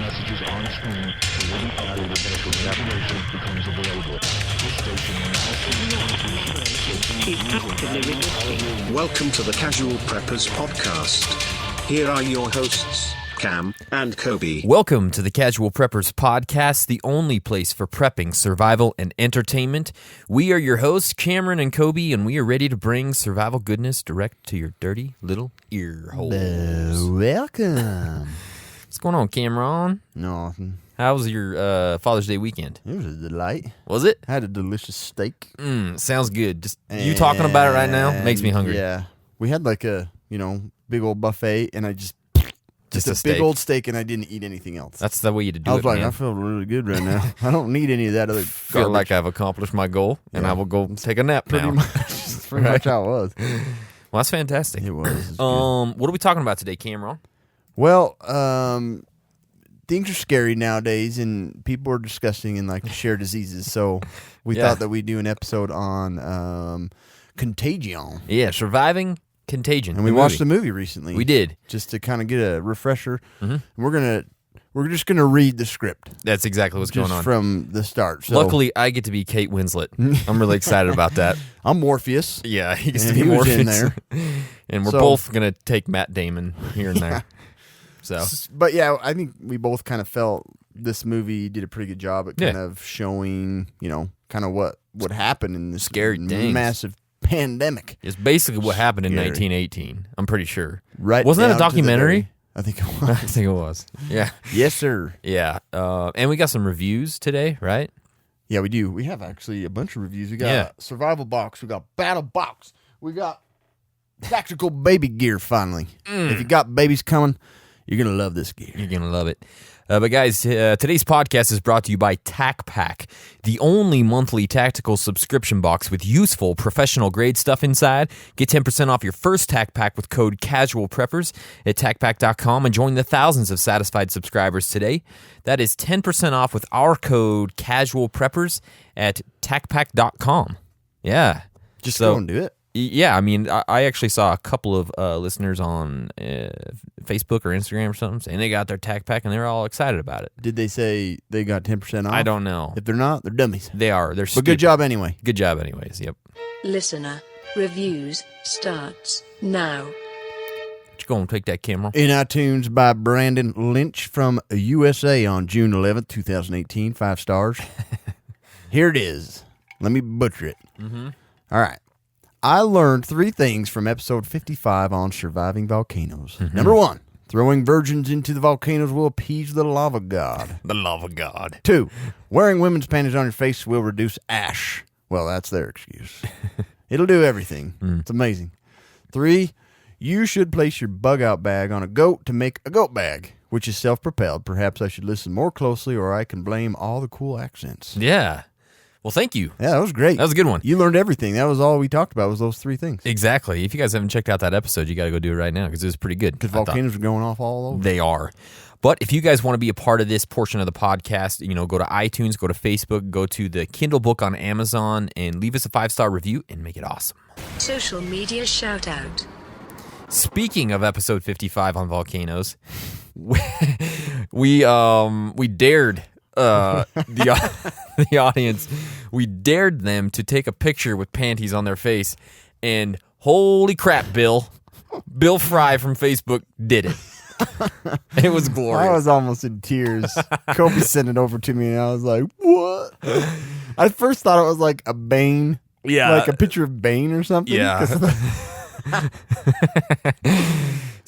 messages on screen will be added as the information becomes available. This station will also Welcome to the Casual Preppers Podcast. Here are your hosts, Cam and Kobe. Welcome to the Casual Preppers Podcast, the only place for prepping, survival, and entertainment. We are your hosts, Cameron and Kobe, and we are ready to bring survival goodness direct to your dirty little ear holes. Welcome. What's going on, Cameron? Nothing. How was your Father's Day weekend? It was a delight. Was it? I had a delicious steak. Sounds good. Just you talking about it right now makes me hungry. Yeah. We had like a, big old buffet, and I just Just a big steak. old steak, and I didn't eat anything else. That's the way you do it, I was like, man. I feel really good right now. I don't need any of that other Feel garbage. like I've accomplished my goal, and I will go take a nap Pretty now. much. That's pretty much how it was. Well, that's fantastic. It was. It was good. What are we talking about today, Cameron? Well, things are scary nowadays, and people are disgusting and like to share diseases. So we thought that we'd do an episode on Contagion. Yeah, surviving Contagion. And we watched the movie recently. We did. Just to kind of get a refresher. Mm-hmm. We're just gonna read the script. That's exactly what's just going on. From the start. So, Luckily, I get to be Kate Winslet. I'm really excited about that. I'm Morpheus. Yeah, he gets And to be he was Morpheus. in there. And we're So- both going to take Matt Damon here and there. So, But yeah, I think we both kind of felt this movie did a pretty good job at kind of showing, kind of what happened in this Scary things. massive pandemic. it's basically what happened in Scary. 1918. I'm pretty sure. Right? Wasn't that a down to the documentary? very- I think it I was. think it was. Yeah. Yes, sir. Yeah. And we got some reviews today, right? Yeah, we do. We have actually a bunch of reviews. We got Survival Box. We got Battle Box. We got Tactical Baby Gear, finally. If you got babies coming, you're going to love this gear. You're going to love it. But guys, today's podcast is brought to you by TacPack, the only monthly tactical subscription box with useful professional grade stuff inside. Get 10% off your first TacPack with code CasualPreppers at TacPack.com and join the thousands of satisfied subscribers today. That is 10% off with our code CasualPreppers at TacPack.com. Yeah. Just So- go and do it. Yeah, I mean, I actually saw a couple of listeners on Facebook or Instagram or something, and they got their TacPack, and they were all excited about it. Did they say they got 10% off? I don't know. If they're not, they're dummies. They are. They're But stupid. good job anyway. Good job anyways, yep. Listener reviews starts now. Just go and take that camera. In iTunes by Brandon Lynch from USA on June 11th, 2018. 5 stars. Here it is. Let me butcher it. Mm-hmm. All right. I learned 3 things from episode 55 on surviving volcanoes. Mm-hmm. Number 1, throwing virgins into the volcanoes will appease the lava god. The love of God. 2, wearing women's panties on your face will reduce ash. Well, that's their excuse. It'll do everything. It's amazing. 3, you should place your bug out bag on a goat to make a goat bag, which is self-propelled. Perhaps I should listen more closely or I can blame all the cool accents. Yeah. Well, thank you. Yeah, that was great. That was a good one. You learned everything. That was all we talked about was those 3 things. Exactly. If you guys haven't checked out that episode, you got to go do it right now because it was pretty good. Because I thought. volcanoes are going off all over. They are. But if you guys want to be a part of this portion of the podcast, go to iTunes, go to Facebook, go to the Kindle book on Amazon, and leave us a 5-star review and make it awesome. Social media shout out. Speaking of episode 55 on volcanoes, we dared the audience. We dared them to take a picture with panties on their face, and holy crap, Bill Fry from Facebook did it. It was glorious. I was almost in tears. Kobe sent it over to me, and I was like, what? I first thought it was like a Bane. Yeah. Like a picture of Bane or something. Yeah.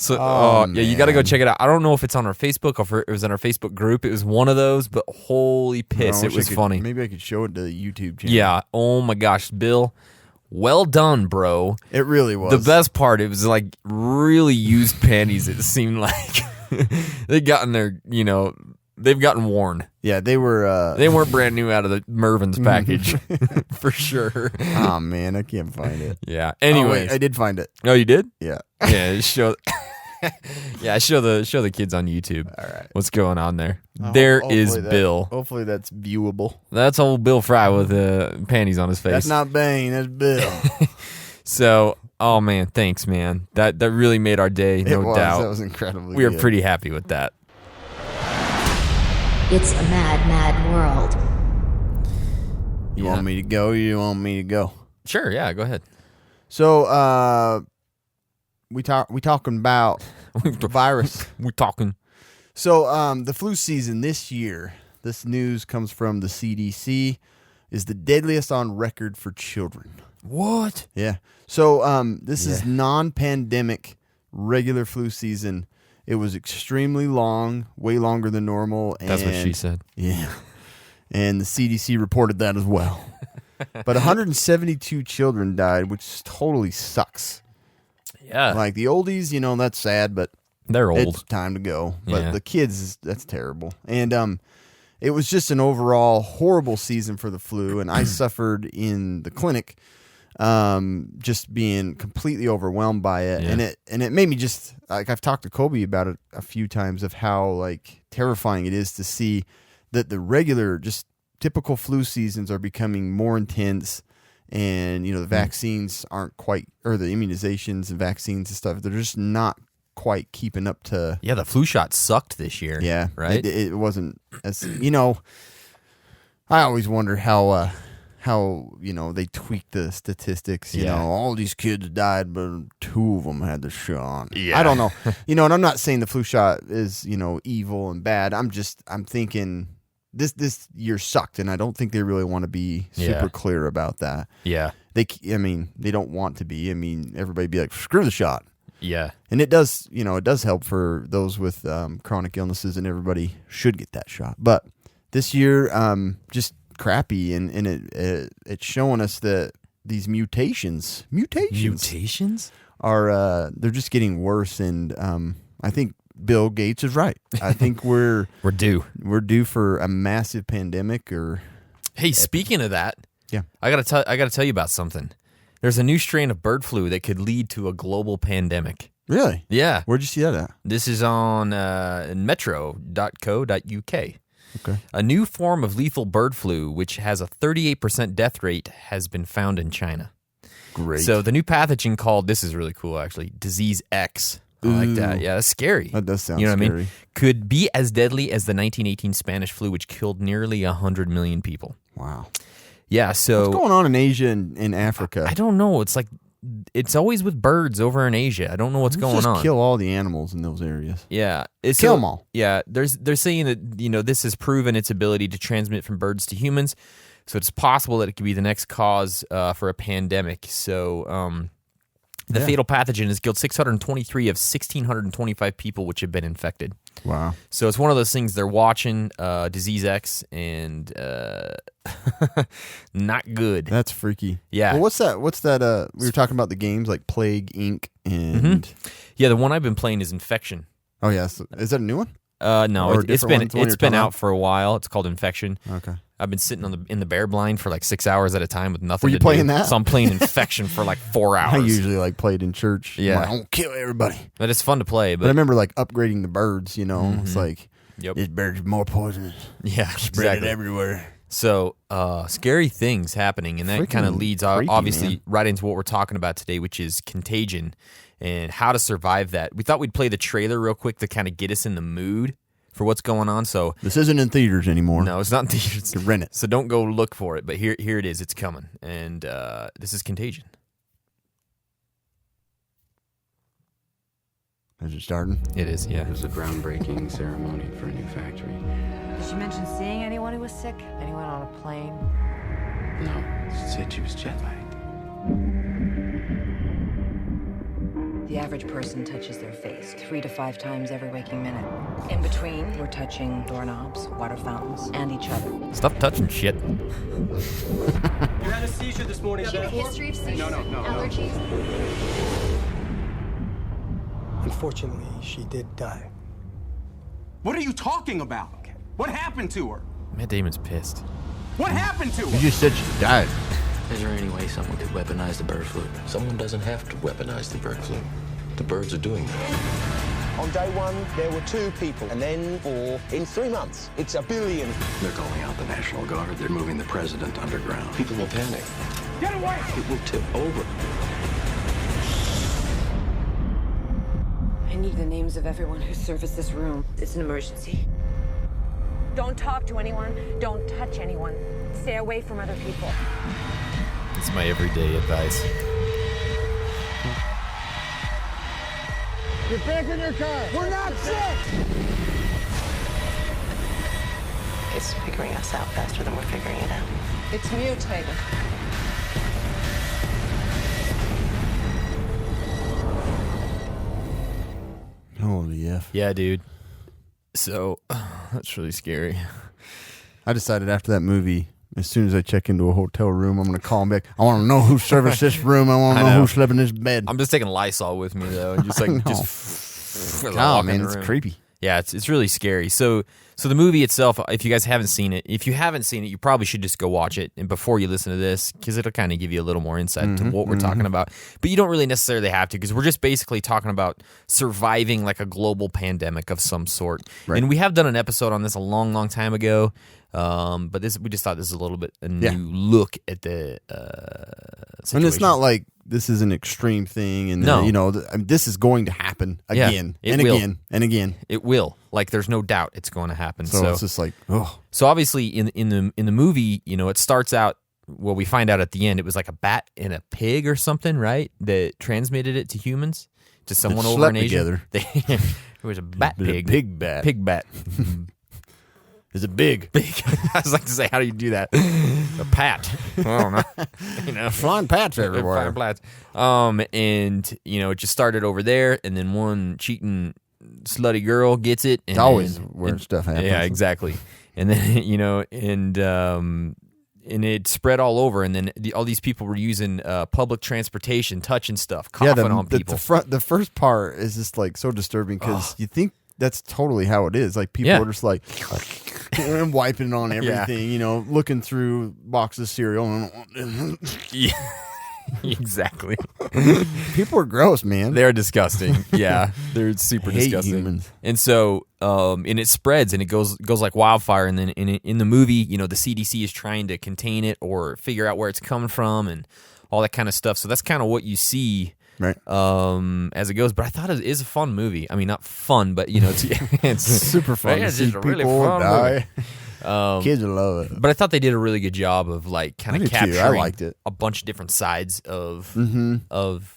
So, Oh, yeah, you got to go man. check it out. I don't know if it's on our Facebook or if it was in our Facebook group. It was one of those, but holy piss, it was funny. Maybe I could show it to the YouTube channel. Yeah. Oh my gosh, Bill. Well done, bro. It really was. The best part, it was like really used panties. It seemed like they've gotten they've gotten worn. Yeah, they were. They weren't brand new out of the Mervin's package for sure. Oh, man, I can't find it. Yeah. Oh, Anyways, wait, I did find it. oh, you did? Yeah. Yeah. Show. Yeah, show the kids on YouTube. All right. What's going on there? There is Hopefully Bill. Hopefully that's viewable. That's old Bill Fry with panties on his face. That's not Bane. That's Bill. So, oh man, thanks, man. That really made our day, no it was. doubt. That was incredibly We were good. pretty happy with that. It's a mad, mad world. You Yeah. want me to go? You want me to go? Sure, yeah, go ahead. So, we talking about virus. We're talking. So, the flu season this year, this news comes from the CDC, is the deadliest on record for children. What? Yeah. So, this is non-pandemic regular flu season. It was extremely long, way longer than normal. And, That's what she said. Yeah. And the CDC reported that as well. But 172 children died, which totally sucks. Yeah. Like the oldies, you know, that's sad, but They're old. it's time to go. But Yeah. the kids, that's terrible. And it was just an overall horrible season for the flu. And I suffered in the clinic, just being completely overwhelmed by it. Yeah. And it made me just, like, I've talked to Kobe about it a few times of how, like, terrifying it is to see that the regular, just typical flu seasons are becoming more intense. And, you know, the vaccines aren't quite, or the immunizations and vaccines and stuff, they're just not quite keeping up to. Yeah, the flu shot sucked this year. Yeah. Right? It wasn't as, you know, I always wonder how, you know, they tweak the statistics. You Yeah. know, all these kids died, but 2 of them had the shot. Yeah. I don't know. You know, and I'm not saying the flu shot is, you know, evil and bad. I'm thinking this year sucked, and I don't think they really want to be super Yeah. clear about that. Yeah. They don't want to be. I mean, everybody be like, screw the shot. Yeah. And it does, you know, it does help for those with chronic illnesses, and everybody should get that shot. But this year, just crappy, and it's showing us that these mutations are they're just getting worse, and I think Bill Gates is right. I think we're due. We're due for a massive pandemic. Or Hey, speaking of that, yeah, I gotta tell you about something. There's a new strain of bird flu that could lead to a global pandemic. really, Yeah. where'd you see that at? This is on metro.co.uk. Okay, A new form of lethal bird flu, which has a 38% death rate, has been found in China. great. So the new pathogen called, this is really cool actually, Disease X. I like that. Ooh. Yeah, that's scary. That does sound You know what I scary. mean? Could be as deadly as the 1918 Spanish flu, which killed nearly 100 million people. Wow, Yeah, so what's going on in Asia and in Africa? I don't know. It's like it's always with birds over in Asia. I don't know what's Let's going just on. kill all the animals in those areas. Yeah, Kill 'em all. Yeah, they're saying that, you know, this has proven its ability to transmit from birds to humans, so it's possible that it could be the next cause for a pandemic. So the fatal pathogen has killed 623 of 1,625 people which have been infected. Wow. So it's one of those things they're watching, Disease X, and not good. That's freaky. Yeah. Well, what's that? We were talking about the games like Plague Inc. and Yeah, the one I've been playing is Infection. oh yes, is that a new one? No, Or a it's different been one? It's the one it's you're been talking out about? for a while. It's called Infection. Okay. I've been sitting in the bear blind for like 6 hours at a time with nothing. Were you to playing do. that? So I'm playing Infection for like 4 hours. I usually like played in church. Yeah. I'm like, kill everybody. But it's fun to play. But I But remember like upgrading the birds. You know, it's like Yep. this bird's more poisonous. yeah, Spread exactly. it everywhere. So scary things happening, and that Freaking kind of leads freaky, obviously man. right into what we're talking about today, which is Contagion and how to survive that. We thought we'd play the trailer real quick to kind of get us in the mood for what's going on. So This isn't in theaters anymore. no, it's not in theaters. You can rent it. So don't go look for it. But here it is. It's coming, and this is Contagion. Is it starting? It is, yeah. It was a groundbreaking ceremony for a new factory. Did she mention seeing anyone who was sick? Anyone on a plane? No, she said she was jet lagged. The average person touches their face 3 to 5 times every waking minute. In between, we're touching doorknobs, water fountains, and each other. Stop touching shit. You had a seizure this morning. Do you have a history of seizures? No. Allergies? Unfortunately, she did die. What are you talking about? What happened to her? Matt Damon's pissed. What happened to You her? just said she died. Is there any way someone could weaponize the bird flu? Someone doesn't have to weaponize the bird flu. The birds are doing that. On day 1, there were 2 people, and then 4 in 3 months. It's a billion. They're calling out the National Guard. They're moving the president underground. People will panic. Get away! It will tip over. I need the names of everyone who serviced this room. It's an emergency. Don't talk to anyone. Don't touch anyone. Stay away from other people. It's my everyday advice. Get back in your car. We're not sick. It's figuring us out faster than we're figuring it out. It's mutated. Holy F. Yeah, dude. So, that's really scary. I decided after that movie, as soon as I check into a hotel room, I'm going to call them back. I want to know who serviced this room. I want to know who slept in this bed. I'm just taking Lysol with me, though. And just like, God, man, it's creepy. Yeah, it's really scary. So the movie itself, if you guys haven't seen it, you probably should just go watch it and before you listen to this, because it'll kind of give you a little more insight to what we're talking about. But you don't really necessarily have to, because we're just basically talking about surviving like a global pandemic of some sort. Right. And we have done an episode on this a long, long time ago. But we just thought this is a little bit a new look at the situation. And it's not like this is an extreme thing, and this is going to happen again and again and again. It will. Like, there's no doubt it's going to happen. So it's just like, oh. So obviously, in the movie, it starts out. Well, we find out at the end it was like a bat and a pig or something, right? That transmitted it to humans, to someone over in Asia. It was a bat pig, pig bat, pig bat. Is it big? Big. I was like to say, how do you do that? A pat. I don't know. Flying pats everywhere. Flying plats. And it just started over there, and then one cheating slutty girl gets it. And it's always where stuff happens. Yeah, exactly. And then and it spread all over, and then all these people were using public transportation, touching stuff, coughing on people. The first part is just like so disturbing because you think that's totally how it is. Like people are just like and wiping on everything, looking through boxes of cereal. Yeah, exactly. People are gross, man. They're disgusting. Yeah, they're super disgusting. Humans. And so, and it spreads and it goes like wildfire. And then in the movie, the CDC is trying to contain it or figure out where it's coming from and all that kind of stuff. So that's kind of what you see. Right. As it goes, but I thought it is a fun movie. I mean, not fun, but it's super fun. It's to see just a really people fun die. Kids will love it. But I thought they did a really good job of like kind of capturing I liked it. A bunch of different sides of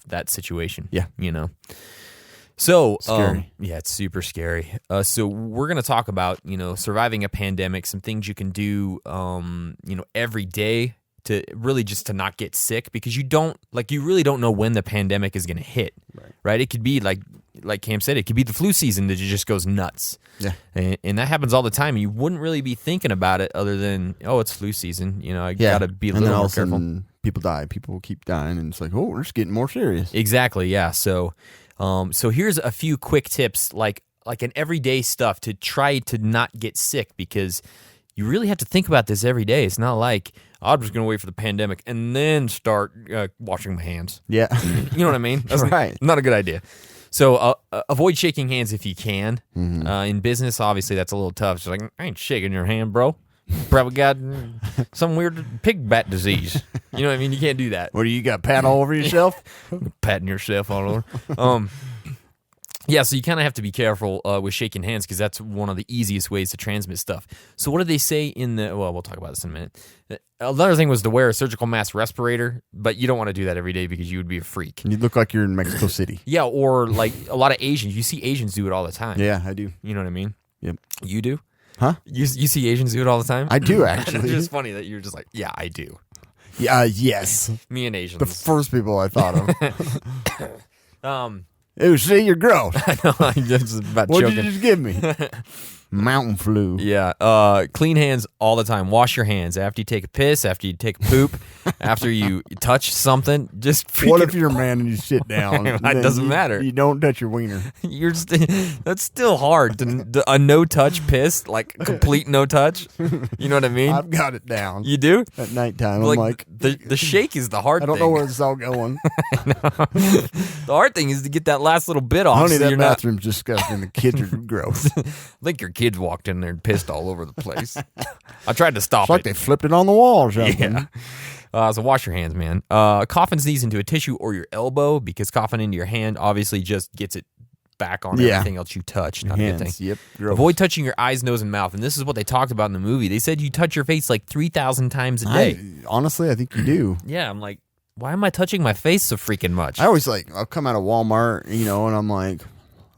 that situation. Yeah. So scary. Yeah, it's super scary. So we're gonna talk about surviving a pandemic, some things you can do every day to really just to not get sick, because you really don't know when the pandemic is going to hit, right? It could be like Cam said, it could be the flu season that just goes nuts. Yeah. And that happens all the time. You wouldn't really be thinking about it other than, it's flu season. I got to be a little more careful. People die. People keep dying, and it's like, oh, we're just getting more serious. Exactly, yeah. So here's a few quick tips, like an everyday stuff to try to not get sick, because you really have to think about this every day. It's not like, I'm just going to wait for the pandemic and then start washing my hands. Yeah. You know what I mean? That's right. Not a good idea. So avoid shaking hands if you can. In business, obviously, that's a little tough. It's like, I ain't shaking your hand, bro. Probably got some weird pig bat disease. You know what I mean? You can't do that. What do you got, pat all over yourself? Patting yourself all over. Yeah, so you kind of have to be careful with shaking hands, because that's one of the easiest ways to transmit stuff. So what did they say in we'll talk about this in a minute. Another thing was to wear a surgical mask respirator, but you don't want to do that every day because you would be a freak. You look like you're in Mexico City. Yeah, or like a lot of Asians. You see Asians do it all the time. Yeah, I do. You know what I mean? Yep. You do? Huh? You see Asians do it all the time? I do, actually. It's just funny that you're just like, yeah, I do. Yeah, yes. Me and Asians. The first people I thought of. Ew, see, you're gross. I know, I'm just about what choking. Did you just give me? Mountain flu. Yeah. Clean hands all the time. Wash your hands after you take a piss, after you take a poop, after you touch something. What if you're a man and you sit down? It doesn't matter. You don't touch your wiener. That's still hard. A no-touch piss, like complete no-touch. You know what I mean? I've got it down. You do? At nighttime, I'm like the shake is the hard thing. I don't know where this is all going. The hard thing is to get that last little bit off. Honey, that bathroom's disgusting. The kids are gross. I think your kids walked in there and pissed all over the place. I tried to stop it's like they flipped it on the wall or something. Yeah. So wash your hands, man. Cough and sneeze into a tissue or your elbow, because coughing into your hand obviously just gets it back on Yeah. everything else you touch. Not a good Hands, thing. yep, gross. Avoid touching your eyes, nose, and mouth. And this is what they talked about in the movie. They said you touch your face like 3,000 times a day. Honestly, I think you do. Yeah, I'm like, why am I touching my face so freaking much? I always I'll come out of Walmart, and I'm like,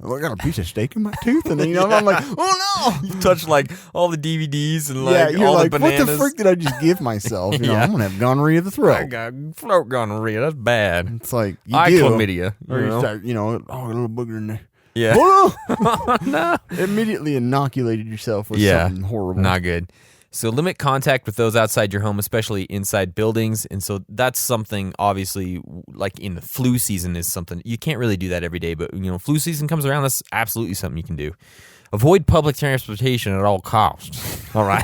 I got a piece of steak in my tooth, and then I'm like, oh no! You touch like all the DVDs and like you're all like, the bananas. what the frick did I just give myself? Yeah. I'm gonna have gonorrhea of the throat. I got throat gonorrhea. That's bad. It's like you eye do. chlamydia. Or you you know? start, oh, a little booger in there. Yeah. Oh, no. Immediately inoculated yourself with something horrible. Not good. So limit contact with those outside your home, especially inside buildings. And so that's something, obviously, like in the flu season is something. You can't really do that every day, but, flu season comes around, that's absolutely something you can do. Avoid public transportation at all costs. All right?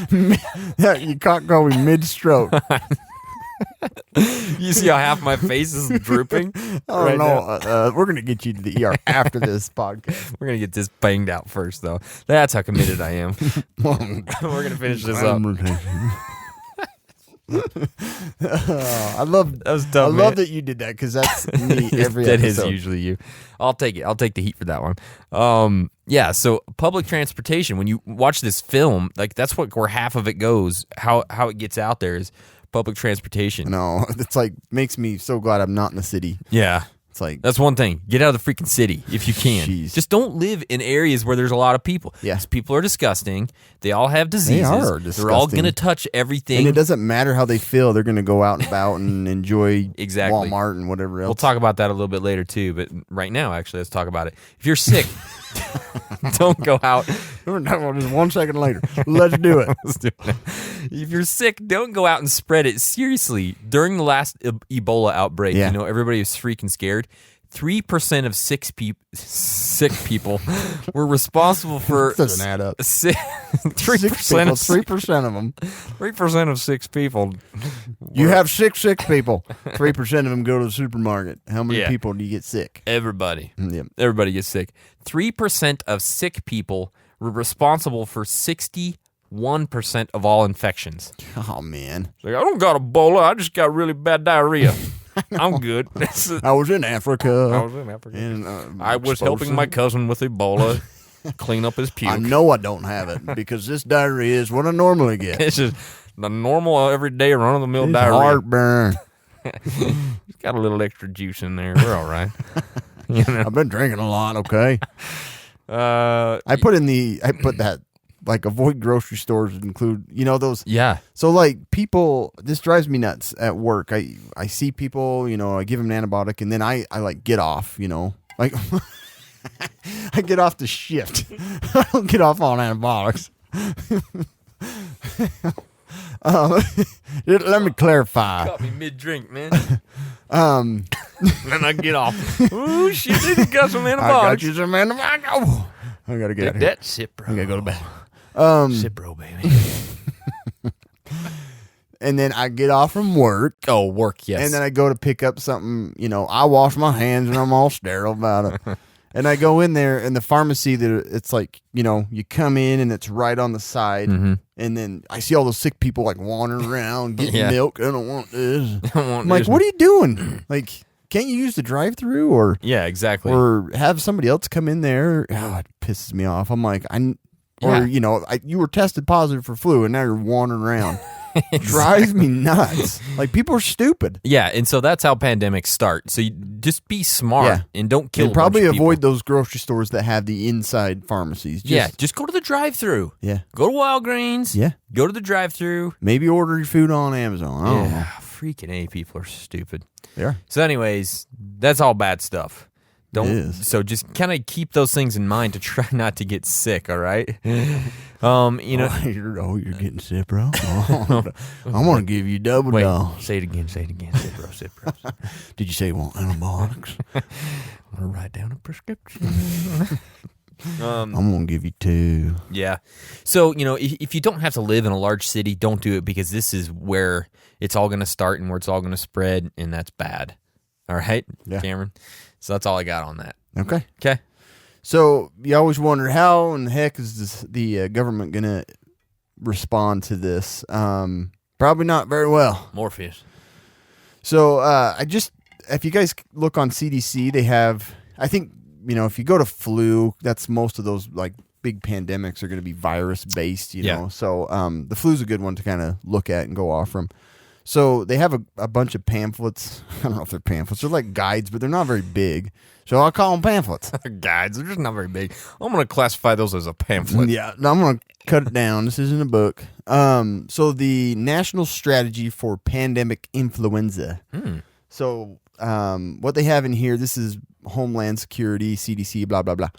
You can't go me mid-stroke. You see how half my face is drooping? Oh, right no. now? We're going to get you to the ER after this podcast. We're going to get this banged out first, though. That's how committed I am. We're going to finish this up. I love that you did that because that's me every that episode. Is usually you. I'll take it. I'll take the heat for that one. Yeah. So public transportation. When you watch this film, like that's where half of it goes. How it gets out there is public transportation. No, it's like makes me so glad I'm not in the city. Yeah. It's like that's one thing. Get out of the freaking city if you can. Jeez. Just don't live in areas where there's a lot of people. Yeah. 'Cause people are disgusting. They all have diseases. They are disgusting. They're all gonna touch everything. And it doesn't matter how they feel. They're going to go out and about and enjoy Exactly. Walmart and whatever else. We'll talk about that a little bit later too, but right now, actually, let's talk about it. If you're sick, don't go out. Just 1 second later. Let's do it. Let's do it. If you're sick, don't go out and spread it. Seriously, during the last Ebola outbreak, everybody was freaking scared. 3% of sick people were responsible for. Doesn't add up. 3% of 3% of them. 3% of 6 people. You have six people. 3% of them go to the supermarket. How many Yeah. people do you get sick? Everybody. Yep. Everybody gets sick. 3% of sick people were responsible for 61% of all infections. Oh, man. Like, I don't got Ebola. I just got really bad diarrhea. I'm good. I was in Africa. And, I was helping my cousin with Ebola clean up his puke. I know I don't have it because this diarrhea is what I normally get. It's just the normal, everyday, run-of-the-mill It's diarrhea. heartburn. It's got a little extra juice in there. We're all right. I've been drinking a lot, okay? I put that, like, avoid grocery stores include, those. Yeah. So, like, people, this drives me nuts at work. I see people, I give them an antibiotic, and then I like, get off, like, I get off the shift. I don't get off on antibiotics. Let me clarify. Caught me mid-drink, man. Then I get off. Ooh, shit, they got some antibiotics. I got you some antibiotics. Oh, I got to get Take that, Cipro. I got to go to bed. Cipro, baby. And then I get off from work. Oh, work, yes. And then I go to pick up something, I wash my hands and I'm all sterile about it. And I go in there in the pharmacy it's like, you come in and it's right on the side. Mm-hmm. And then I see all those sick people like wandering around getting milk. I don't want this. I'm like, this. what are you doing? Like, can't you use the drive-through or Yeah, exactly. or have somebody else come in there? Oh, it pisses me off. I'm like, you were tested positive for flu and now you're wandering around. Drives me nuts. Like, people are stupid. Yeah, and so that's how pandemics start. So you just be smart and don't kill. And probably a bunch of avoid people. those grocery stores that have the inside pharmacies. Just go to the drive-through. Yeah. Go to Walgreens. Yeah. Go to the drive-through. Maybe order your food on Amazon. I don't know. Freaking A, people are stupid. Yeah. So anyways, that's all bad stuff. So just kind of keep those things in mind to try not to get sick, all right? You're getting sick, bro. I'm going to give you double dose. Say it again. Sit, bro. Did you say you want antibiotics? I'm going to write down a prescription. I'm going to give you 2. Yeah. So, if you don't have to live in a large city, don't do it because this is where it's all going to start and where it's all going to spread, and that's bad. All right, Cameron? So that's all I got on that. Okay. So you always wonder how in the heck is the government going to respond to this? Probably not very well. Morpheus. So if you guys look on CDC, they have, I think if you go to flu, that's most of those like big pandemics are going to be virus based, you know. So the flu's a good one to kind of look at and go off from. So they have a bunch of pamphlets. I don't know if they're pamphlets. They're like guides, but they're not very big. So I'll call them pamphlets. Guides, they're just not very big. I'm going to classify those as a pamphlet. Yeah, no, I'm going to cut it down. This isn't a book. So the National Strategy for Pandemic Influenza. So what they have in here, this is Homeland Security, CDC, blah, blah, blah.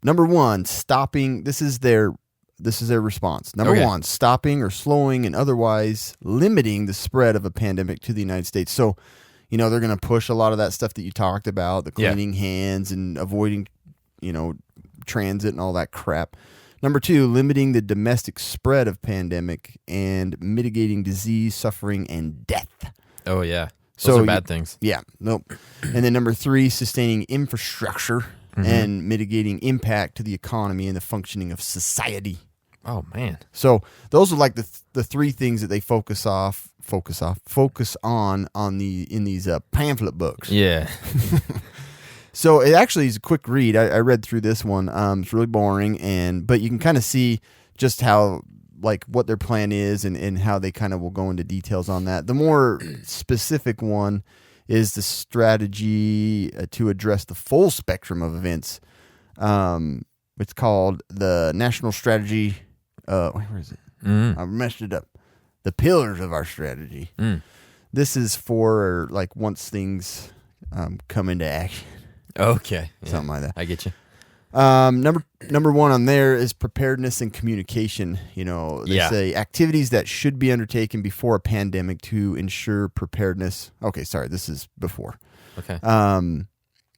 Number one, stopping. This is their response. Number one, stopping or slowing and otherwise limiting the spread of a pandemic to the United States. So, they're going to push a lot of that stuff that you talked about, the cleaning hands and avoiding, transit and all that crap. Number two, limiting the domestic spread of pandemic and mitigating disease, suffering, and death. Oh, yeah. Those are bad things. Yeah. Nope. And then number three, sustaining infrastructure and mitigating impact to the economy and the functioning of society. Oh, man. So those are like the three things that they focus on in these pamphlet books. Yeah. So it actually is a quick read. I read through this one. It's really boring, but you can kind of see just how like what their plan is and how they kind of will go into details on that. The more specific one is the strategy to address the full spectrum of events. It's called the National Strategy. Where is it? I messed it up. The pillars of our strategy. This is for like once things come into action. Okay. Something like that. I get you. Number one on there is preparedness and communication. They say activities that should be undertaken before a pandemic to ensure preparedness. Okay, sorry, this is before. Okay.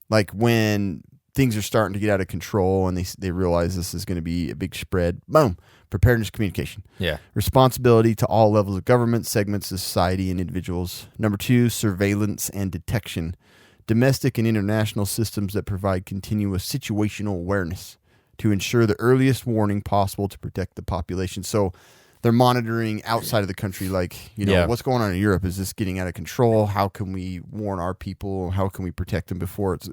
Like when things are starting to get out of control and they realize this is going to be a big spread. Boom. Preparedness, communication. Yeah. Responsibility to all levels of government, segments of society, and individuals. Number two, surveillance and detection. Domestic and international systems that provide continuous situational awareness to ensure the earliest warning possible to protect the population. So they're monitoring outside of the country, like, what's going on in Europe? Is this getting out of control? How can we warn our people? How can we protect them before it's,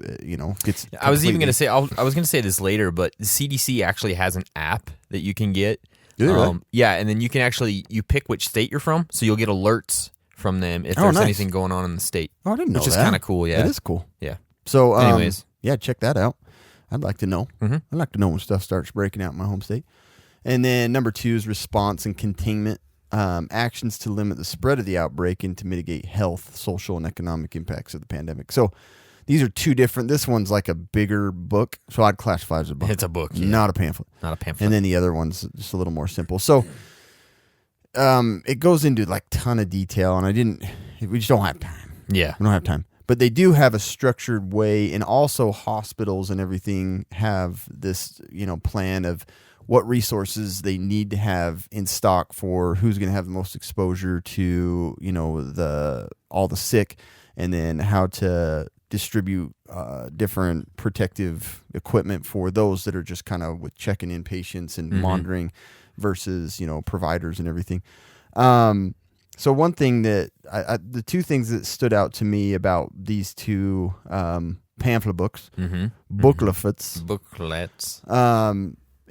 gets I was even going to say, I was going to say this later, but the CDC actually has an app that you can get. Do they really? Yeah, and then you can you pick which state you're from, so you'll get alerts from them if there's anything going on in the state. Oh, I didn't know that. Which is kind of cool, yeah. That is cool. Yeah. So, anyways. Yeah, check that out. I'd like to know. I'd like to know when stuff starts breaking out in my home state. And then number two is response and containment. Actions to limit the spread of the outbreak and to mitigate health, social, and economic impacts of the pandemic. So these are two different. This one's like a bigger book, so I'd classify it as a book. It's a book, yeah. Not a pamphlet. Not a pamphlet. And then the other one's just a little more simple. So it goes into like ton of detail, and we just don't have time. Yeah. We don't have time. But they do have a structured way, and also hospitals and everything have this, plan of what resources they need to have in stock for who's going to have the most exposure to, all the sick, and then how to distribute different protective equipment for those that are just kind of with checking in patients and monitoring versus, providers and everything. So one thing that the two things that stood out to me about these two pamphlet books, booklets,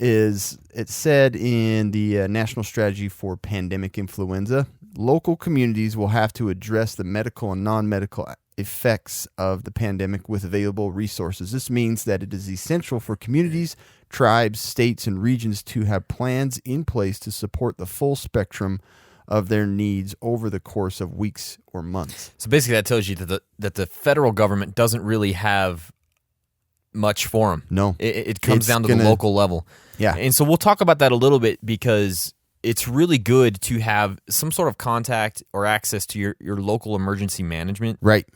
is it said in the National Strategy for Pandemic Influenza, local communities will have to address the medical and non-medical effects of the pandemic with available resources. This means that it is essential for communities, tribes, states, and regions to have plans in place to support the full spectrum of their needs over the course of weeks or months. So basically that tells you that the federal government doesn't really have much for them. No. It comes down to the local level. Yeah. And so we'll talk about that a little bit because it's really good to have some sort of contact or access to your local emergency management. Right.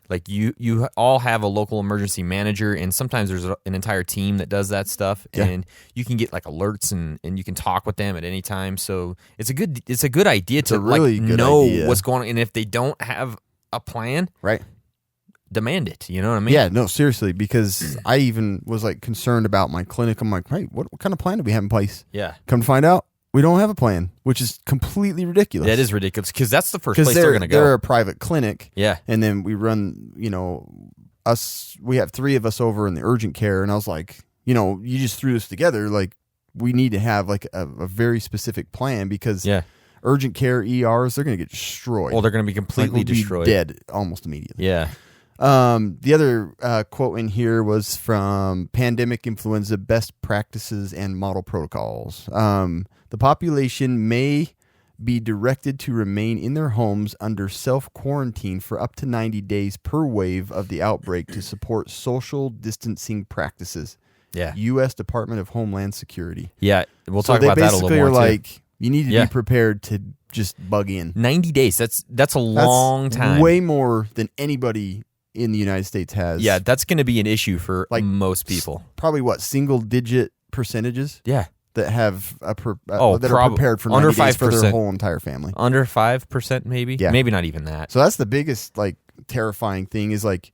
Like you all have a local emergency manager, and sometimes there's an entire team that does that stuff, and you can get like alerts and you can talk with them at any time. So it's a good idea to really know what's going on, and if they don't have a plan, right, demand it. You know what I mean? Yeah, no, seriously, because I even was like concerned about my clinic. I'm like, hey, what kind of plan do we have in place? Yeah. Come to find out, we don't have a plan, which is completely ridiculous. That is ridiculous because that's the first place they're going to go. They're a private clinic. Yeah. And then we run, we have 3 of us over in the urgent care, and I was like, you know, you just threw this together. Like, we need to have like a very specific plan because urgent care ERs, they're going to get destroyed. Well, they're going to be completely destroyed. Dead almost immediately. Yeah. The other quote in here was from Pandemic Influenza Best Practices and Model Protocols. The population may be directed to remain in their homes under self-quarantine for up to 90 days per wave of the outbreak to support social distancing practices. Yeah. U.S. Department of Homeland Security. Yeah, we'll talk about that a little more, So they basically are too. like, you need to be prepared to just bug in. 90 days, that's a long time. Way more than anybody in the United States has. Yeah, that's going to be an issue for like most people. Probably single-digit percentages? Yeah. That have that are prepared for 90 under days 5%. for their whole entire family. Under 5%, maybe? Yeah. Maybe not even that. So that's the biggest, like, terrifying thing is, like,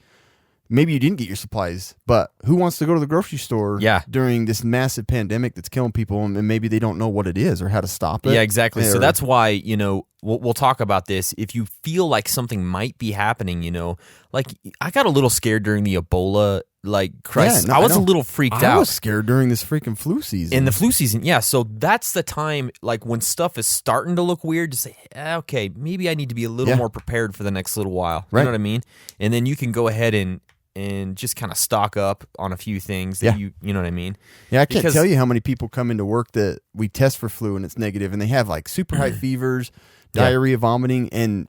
maybe you didn't get your supplies, but who wants to go to the grocery store during this massive pandemic that's killing people, and maybe they don't know what it is or how to stop it? Yeah, exactly. So that's why, you know, we'll talk about this. If you feel like something might be happening, you know, like I got a little scared during the Ebola crisis. Yeah, I was a little freaked out. I was scared during this freaking flu season. In the flu season, yeah. So that's the time, like when stuff is starting to look weird, to say, okay, maybe I need to be a little more prepared for the next little while. You know what I mean? And then you can go ahead and just kind of stock up on a few things that you know what I mean? Yeah, I can't tell you how many people come into work that we test for flu and it's negative, and they have like super high fevers, diarrhea, vomiting, and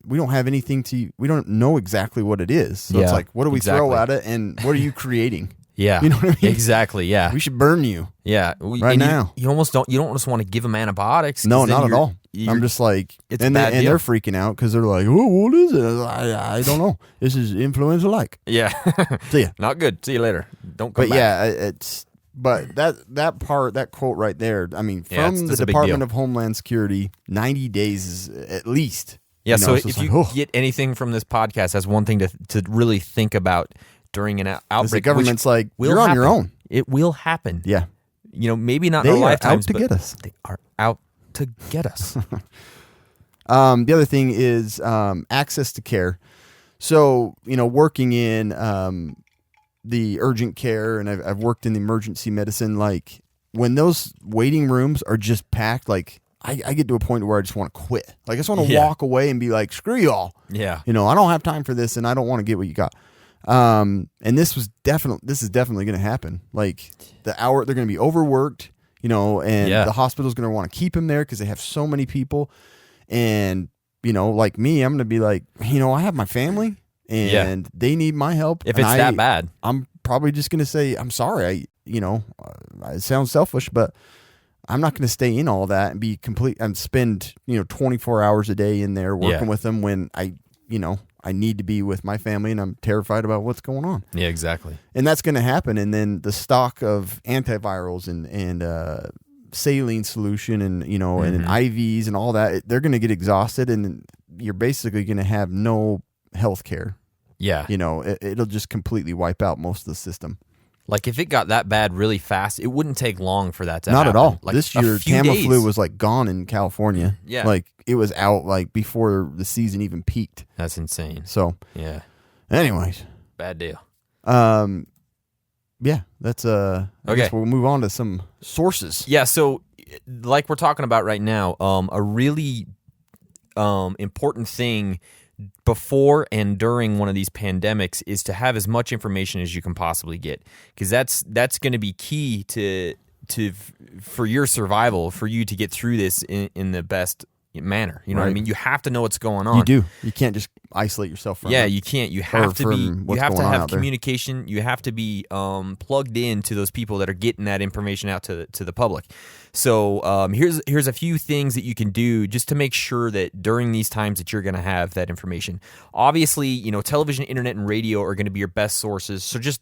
we don't have anything we don't know exactly what it is. So it's like, what do we throw at it, and what are you creating? Yeah. You know what I mean? Exactly, yeah. We should burn you. Yeah. Right now. You almost don't just want to give them antibiotics. No, not at all. I'm just like, it's and a bad deal. they're freaking out because they're like, oh, what is it? I don't know. This is influenza-like. Yeah. See ya. Not good. See you later. Don't come But back. yeah, but that quote right there, I mean, from the Department of Homeland Security, 90 days is at least. Yeah, so it's if like, you get anything from this podcast, that's one thing to really think about during an outbreak. The government's like, you're on your own. It will happen. Yeah. You know, maybe not in our lifetimes, but get us. They are out to get us. The other thing is access to care. So, you know, working in the urgent care, and I've worked in the emergency medicine, like when those waiting rooms are just packed, like I get to a point where I just want to quit. Like I just want to walk away and be like, screw y'all. Yeah. You know, I don't have time for this, and I don't want to get what you got. And this is definitely going to happen. Like they're going to be overworked, you know, and the hospital's going to want to keep them there because they have so many people. And, you know, like me, I'm going to be like, you know, I have my family and they need my help. If it's that bad, I'm probably just going to say, I'm sorry. It sounds selfish, but I'm not going to stay in all that and be complete and spend, 24 hours a day in there working with them when I need to be with my family and I'm terrified about what's going on. Yeah, exactly. And that's going to happen. And then the stock of antivirals and saline solution and, and IVs and all that, they're going to get exhausted and you're basically going to have no health care. Yeah. It'll just completely wipe out most of the system. Like if it got that bad really fast, it wouldn't take long for that to happen. Not at all. Like this year, Tamiflu was like gone in California. Yeah. Like it was out like before the season even peaked. That's insane. So, yeah. Anyways. Bad deal. Yeah, that's I guess we'll move on to some sources. Yeah, so like we're talking about right now, a really important thing before and during one of these pandemics is to have as much information as you can possibly get, because that's going to be key for your survival, for you to get through this in the best manner. You know what I mean? You have to know what's going on. You do. You can't just isolate yourself from you can't. You have to have communication. You have to be plugged in to those people that are getting that information out to the public. So here's a few things that you can do just to make sure that during these times that you're going to have that information. Obviously, television, internet, and radio are going to be your best sources. So just,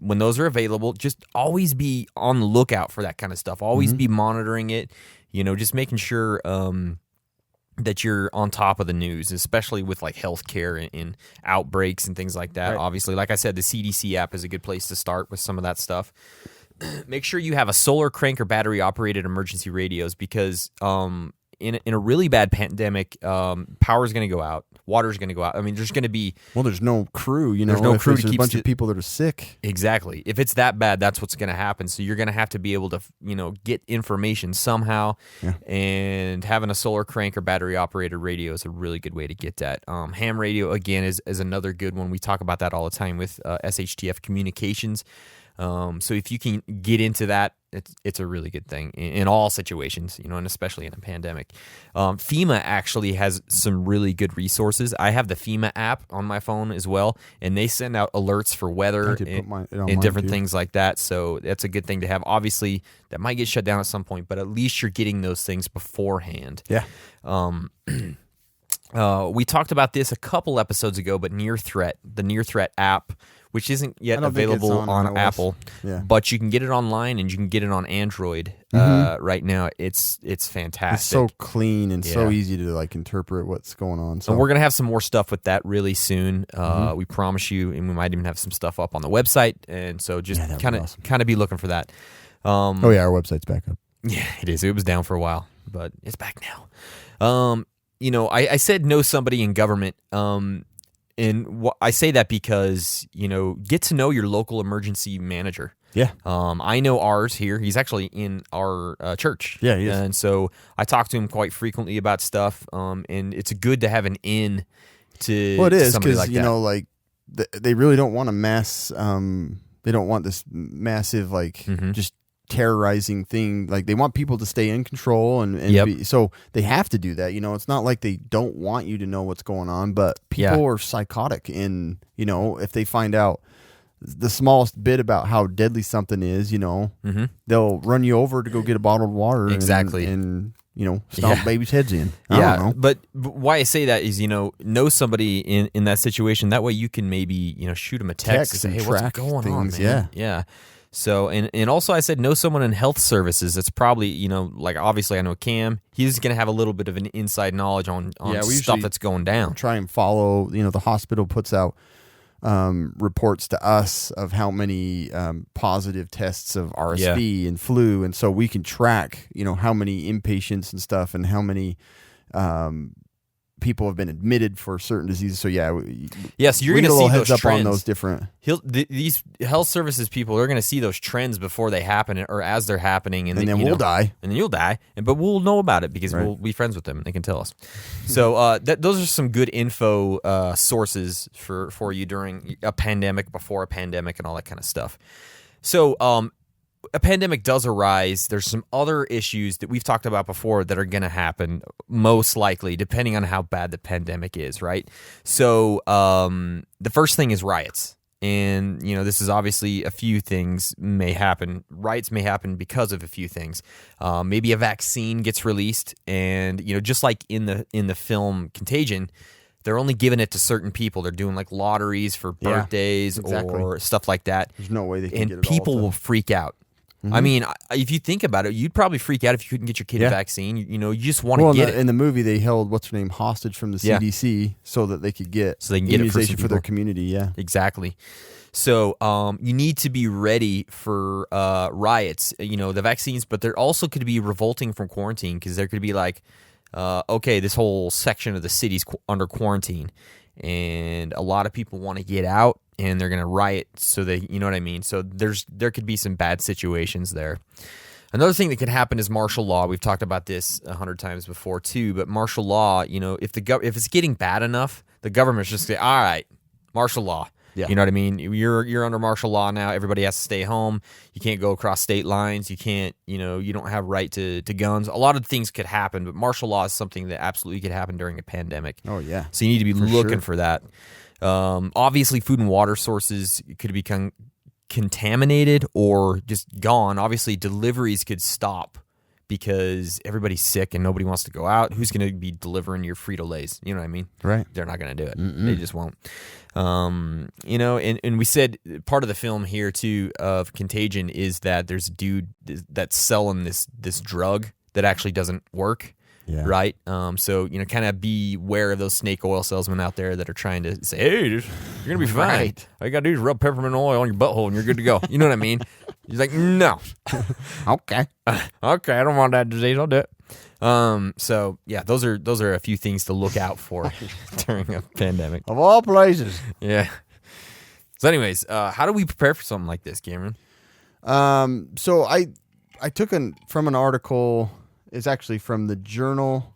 when those are available, just always be on the lookout for that kind of stuff. Always be monitoring it, just making sure that you're on top of the news, especially with like healthcare and outbreaks and things like that. Right. Obviously, like I said, the CDC app is a good place to start with some of that stuff. Make sure you have a solar crank or battery operated emergency radios, because in a really bad pandemic, power's going to go out, water's going to go out. I mean, there's going to be there's no crew. You know, there's no crew to there's keep a bunch of people that are sick. Exactly. If it's that bad, that's what's going to happen. So you're going to have to be able to, get information somehow. Yeah. And having a solar crank or battery operated radio is a really good way to get that. Ham radio again is another good one. We talk about that all the time with SHTF Communications. So if you can get into that, it's a really good thing in all situations, and especially in a pandemic. FEMA actually has some really good resources. I have the FEMA app on my phone as well, and they send out alerts for weather and different things like that. So that's a good thing to have. Obviously, that might get shut down at some point, but at least you're getting those things beforehand. Yeah. We talked about this a couple episodes ago, but the Near Threat app, which isn't yet available on Apple, but you can get it online and you can get it on Android right now. It's fantastic. It's so clean and so easy to interpret what's going on. So and we're gonna have some more stuff with that really soon. We promise you, and we might even have some stuff up on the website. And so just kind of be looking for that. Our website's back up. Yeah, it is. It was down for a while, but it's back now. I said know somebody in government. And I say that because, get to know your local emergency manager. Yeah. I know ours here. He's actually in our church. Yeah, he is. And so I talk to him quite frequently about stuff. And it's good to have an in to Well, it is somebody because, like that. They really don't want a mass, they don't want this massive, just terrorizing thing. They want people to stay in control and so they have to do that. It's not like they don't want you to know what's going on, but people are psychotic in, if they find out the smallest bit about how deadly something is, they'll run you over to go get a bottle of water and stomp babies' heads in. I don't know. But why I say that is, know somebody in that situation. That way you can maybe, shoot them a text and say, hey, what's going on, man? Yeah. So, and also I said know someone in health services that's probably, obviously I know Cam. He's going to have a little bit of an inside knowledge on stuff that's going down. Try and follow, the hospital puts out reports to us of how many positive tests of RSV and flu. And so we can track, how many inpatients and stuff and how many people have been admitted for certain diseases. So so you're going to see those trends on those different. These health services people are going to see those trends before they happen or as they're happening, and then we'll die, and then you'll die, but we'll know about it because we'll be friends with them and they can tell us. So those are some good info sources for you during a pandemic, before a pandemic, and all that kind of stuff. So a pandemic does arise. There's some other issues that we've talked about before that are going to happen, most likely, depending on how bad the pandemic is, right? So the first thing is riots. And, this is obviously a few things may happen. Riots may happen because of a few things. Maybe a vaccine gets released and, just like in the film Contagion, they're only giving it to certain people. They're doing lotteries for birthdays or stuff like that. There's no way they can get it all. And people will freak out. I mean, if you think about it, you'd probably freak out if you couldn't get your kid a vaccine. You just want to get it. In the movie, they held what's her name hostage from the CDC so that they could get immunization for their community. Yeah, exactly. So you need to be ready for riots. The vaccines, but there also could be revolting from quarantine because there could be okay, this whole section of the city's under quarantine, and a lot of people want to get out. And they're going to riot, so they, you know what I mean? So there could be some bad situations there. Another thing that could happen is martial law. We've talked about this 100 times before too, but martial law, if it's getting bad enough, the government's just say, all right, martial law. Yeah. You know what I mean? You're under martial law now. Everybody has to stay home. You can't go across state lines. You can't, you don't have right to guns. A lot of things could happen, but martial law is something that absolutely could happen during a pandemic. Oh yeah. So you need to be looking for that. Obviously, food and water sources could become contaminated or just gone. Obviously, deliveries could stop because everybody's sick and nobody wants to go out. Who's going to be delivering your Frito-Lays? You know what I mean? Right. They're not going to do it. They just won't. And we said part of the film here, too, of Contagion is that there's a dude that's selling this drug that actually doesn't work. Yeah. Right. So, kind of be aware of those snake oil salesmen out there that are trying to say, hey, you're going to be fine. Right. All you got to do is rub peppermint oil on your butthole and you're good to go. You know what I mean? He's like, no. Okay. Okay, I don't want that disease. I'll do it. So yeah, those are a few things to look out for during a pandemic. Of all places. Yeah. So anyways, how do we prepare for something like this, Cameron? So I took from an article. It's actually from the Journal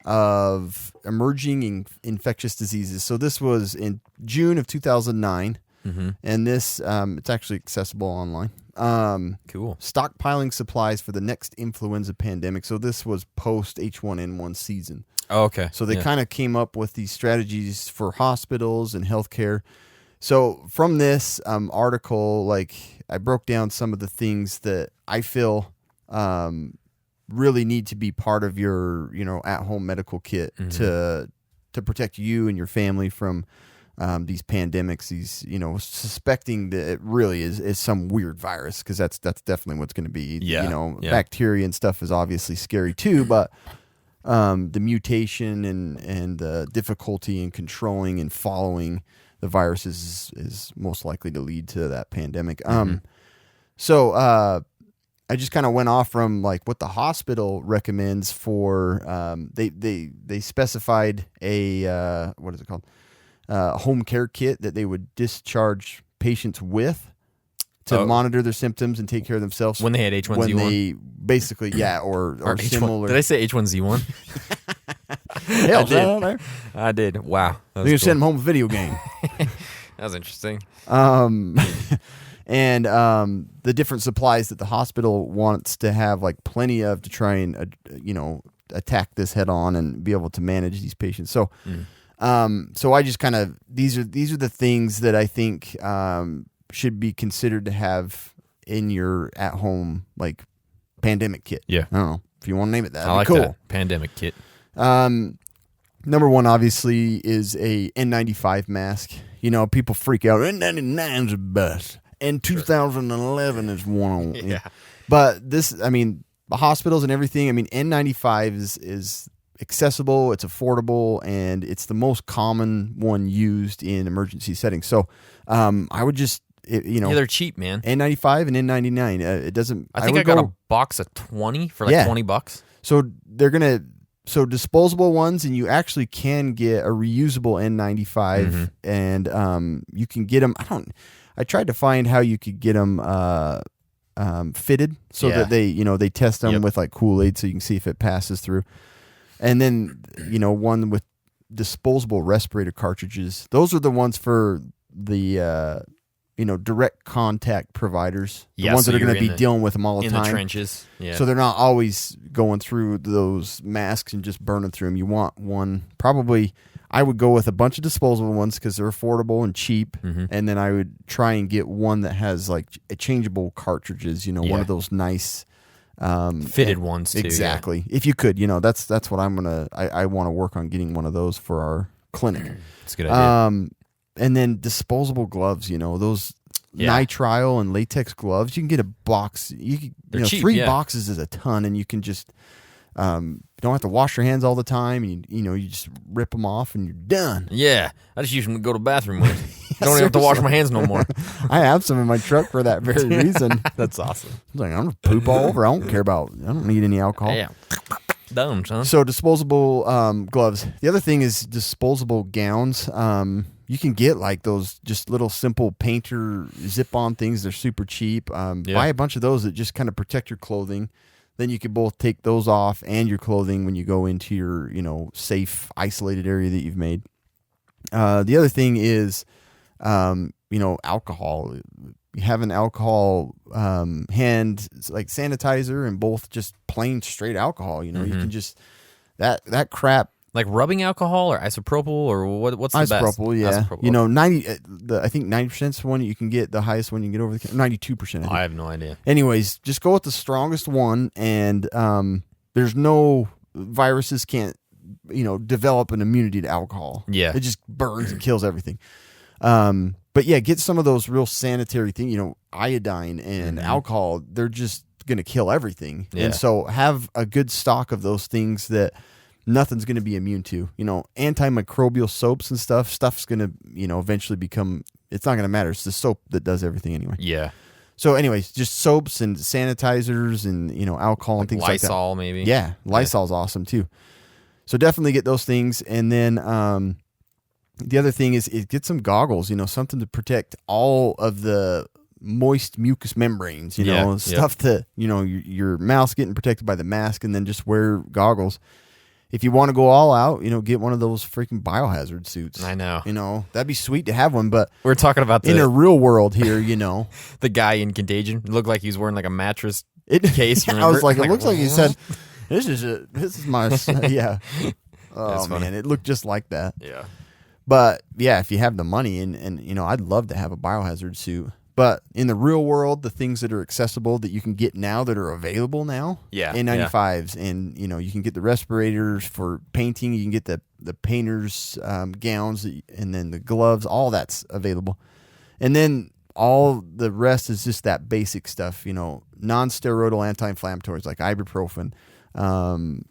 of Emerging Infectious Diseases. So this was in June of 2009, and this it's actually accessible online. Cool. Stockpiling supplies for the next influenza pandemic. So this was post H1N1 season. Oh, okay. So they kind of came up with these strategies for hospitals and healthcare. So from this article, like I broke down some of the things that I feel really need to be part of your, at-home medical kit to protect you and your family from these pandemics. These, suspecting that it really is some weird virus, because that's definitely what's going to be. Yeah. Bacteria and stuff is obviously scary too, but the mutation and the difficulty in controlling and following the virus is most likely to lead to that pandemic. So I just kind of went off from like what the hospital recommends for. They specified a what is it called? Home care kit that they would discharge patients with to monitor their symptoms and take care of themselves when they had H1Z1. When they basically, or H1, similar. Did I say H1Z1? Hell, there. I did. Wow. You're gonna send them home a video game. That was interesting. And the different supplies that the hospital wants to have like plenty of to try and attack this head on and be able to manage these patients. So so I just kind of these are the things that I think should be considered to have in your at home like pandemic kit. Yeah. I don't know if you want to name it that. I like cool. that. Pandemic kit. Number one, obviously, is a N95 mask. People freak out. N99 is the best. And 2011 is one. Yeah. But this, the hospitals and everything, N95 is accessible, it's affordable, and it's the most common one used in emergency settings. So I would just, they're cheap, man. N95 and N99. It doesn't. I think I got a box of 20 for like $20. So they're gonna. So disposable ones, and you actually can get a reusable N95, and you can get them. I tried to find how you could get them fitted so that they test them with like Kool-Aid so you can see if it passes through. And then one with disposable respirator cartridges. Those are the ones for the direct contact providers, the ones that are going to be dealing with them all the time. In the trenches. Yeah. So they're not always going through those masks and just burning through them. You want one, probably, I would go with a bunch of disposable ones because they're affordable and cheap. And then I would try and get one that has like changeable cartridges, one of those nice fitted ones too. Exactly. Yeah. If you could, that's what I want to work on getting one of those for our clinic. That's a good idea. And then disposable gloves, those nitrile and latex gloves. You can get a box. They're cheap, 3 boxes is a ton, and you can just don't have to wash your hands all the time. And you just rip them off, and you're done. Yeah, I just use them to go to the bathroom with. Don't even have to wash my hands no more. I have some in my truck for that very reason. That's awesome. I'm like, I'm gonna poop all over. I don't care about. I don't need any alcohol. Yeah. Dumb, son. So disposable gloves. The other thing is disposable gowns. You can get like those just little simple painter zip-on things. They're super cheap. Buy a bunch of those that just kind of protect your clothing. Then you can both take those off and your clothing when you go into your, safe, isolated area that you've made. The other thing is, alcohol. You have an alcohol hand like sanitizer and both just plain straight alcohol. You can just that crap. Like rubbing alcohol or isopropyl or what's the best? Isopropyl, yeah. Isopropyl. I think 90% is the one you can get. The highest one you can get over the 92%. I have no idea. Anyways, just go with the strongest one, and there's no viruses can't develop an immunity to alcohol. Yeah, it just burns and kills everything. But yeah, get some of those real sanitary things. Iodine and alcohol. They're just gonna kill everything. Yeah. And so have a good stock of those things that nothing's going to be immune to. Antimicrobial soaps and stuff's going to, eventually become, it's not going to matter. It's the soap that does everything anyway. Yeah. So anyways, just soaps and sanitizers and, alcohol and things like that. Lysol, maybe. Yeah, Lysol's awesome too. So definitely get those things. And then the other thing is get some goggles, something to protect all of the moist mucous membranes, stuff that, your mouth's getting protected by the mask, and then just wear goggles. If you want to go all out, get one of those freaking biohazard suits. I know. That'd be sweet to have one, but we're talking about in a real world here, the guy in Contagion. It looked like he was wearing like a mattress case. I was like, it looks like he said, this is my, yeah. Oh man, it looked just like that. Yeah. But yeah, if you have the money and I'd love to have a biohazard suit. But in the real world, the things that are accessible that you can get now that are available now, N95s, and you can get the respirators for painting. You can get the painters' gowns, and then the gloves. All that's available, and then all the rest is just that basic stuff. Non-steroidal anti-inflammatories like ibuprofen, and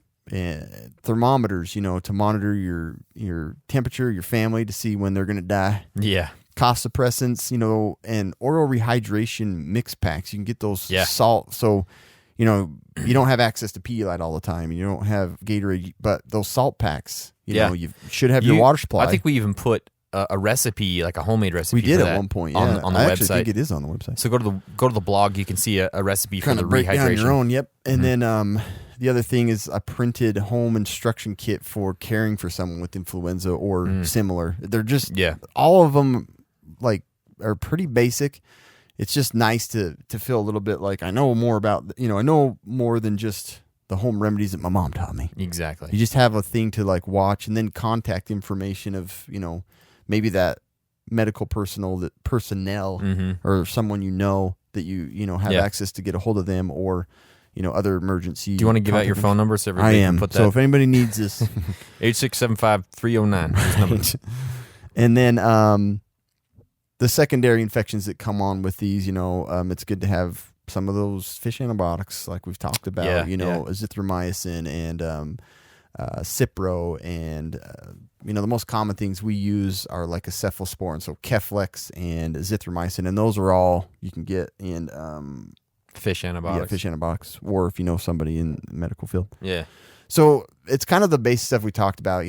thermometers. To monitor your temperature, your family to see when they're going to die. Yeah. Cough suppressants, and oral rehydration mix packs. You can get those salt. So, you don't have access to Pedialyte all the time, and you don't have Gatorade, but those salt packs, you should have your water supply. I think we even put a recipe, like a homemade recipe. We did for at that one point, on the I website. actually think it is on the website. So go to the blog. You can see a recipe for the break rehydration. down your own. Yep. And then the other thing is a printed home instruction kit for caring for someone with influenza or similar. They're just all of them are pretty basic. It's just nice to feel a little bit like I know more about, I know more than just the home remedies that my mom taught me. Exactly. You just have a thing to watch, and then contact information of, maybe that medical personnel or someone that you have access to get a hold of them, or other emergency. Do you want to give out your phone number so everybody can put that? So if anybody needs this, 8675-309. And then the secondary infections that come on with these, it's good to have some of those fish antibiotics like we've talked about, azithromycin and Cipro, and the most common things we use are like a cephalosporin, so Keflex and azithromycin, and those are all you can get in fish antibiotics. Yeah, fish antibiotics, or if you know somebody in the medical field. Yeah. So it's kind of the basic stuff we talked about,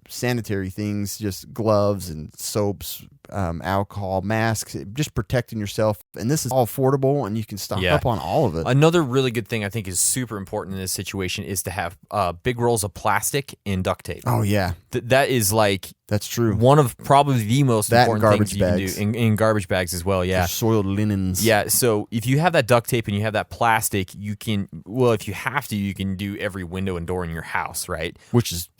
sanitary things, just gloves and soaps, alcohol, masks, just protecting yourself. And this is all affordable, and you can stock up on all of it. Another really good thing I think is super important in this situation is to have big rolls of plastic and duct tape. Oh, yeah. That is that's true. One of probably the most important things you bags. can do in garbage bags as well. Yeah. Soiled linens. Yeah. So if you have that duct tape and you have that plastic, you can, if you have to, you can do every window and door in your house, right? Which is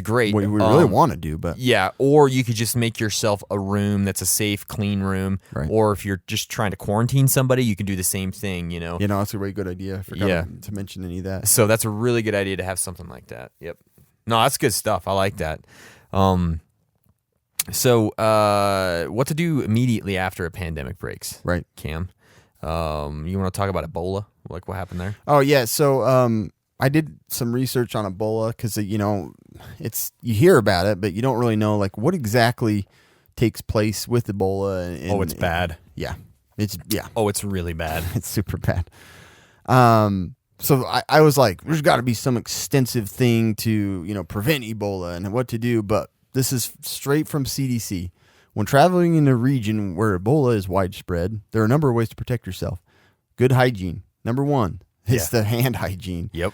great. What we really want to do, but or you could just make yourself a room that's a safe, clean room. Right. Or if you're just trying to quarantine somebody, you can do the same thing. That's a really good idea. I forgot to mention any of that. So that's a really good idea to have something like that. Yep. No, that's good stuff. I like that. So what to do immediately after a pandemic breaks? Right, Cam. You want to talk about Ebola? Like what happened there? Oh yeah. So I did some research on Ebola because it's you hear about it, but you don't really know what exactly takes place with Ebola. And it's bad. It's really bad. It's super bad. So I was like, there's got to be some extensive thing to prevent Ebola and what to do, but this is straight from CDC. When traveling in a region where Ebola is widespread, there are a number of ways to protect yourself. Good hygiene. Number one is the hand hygiene. Yep.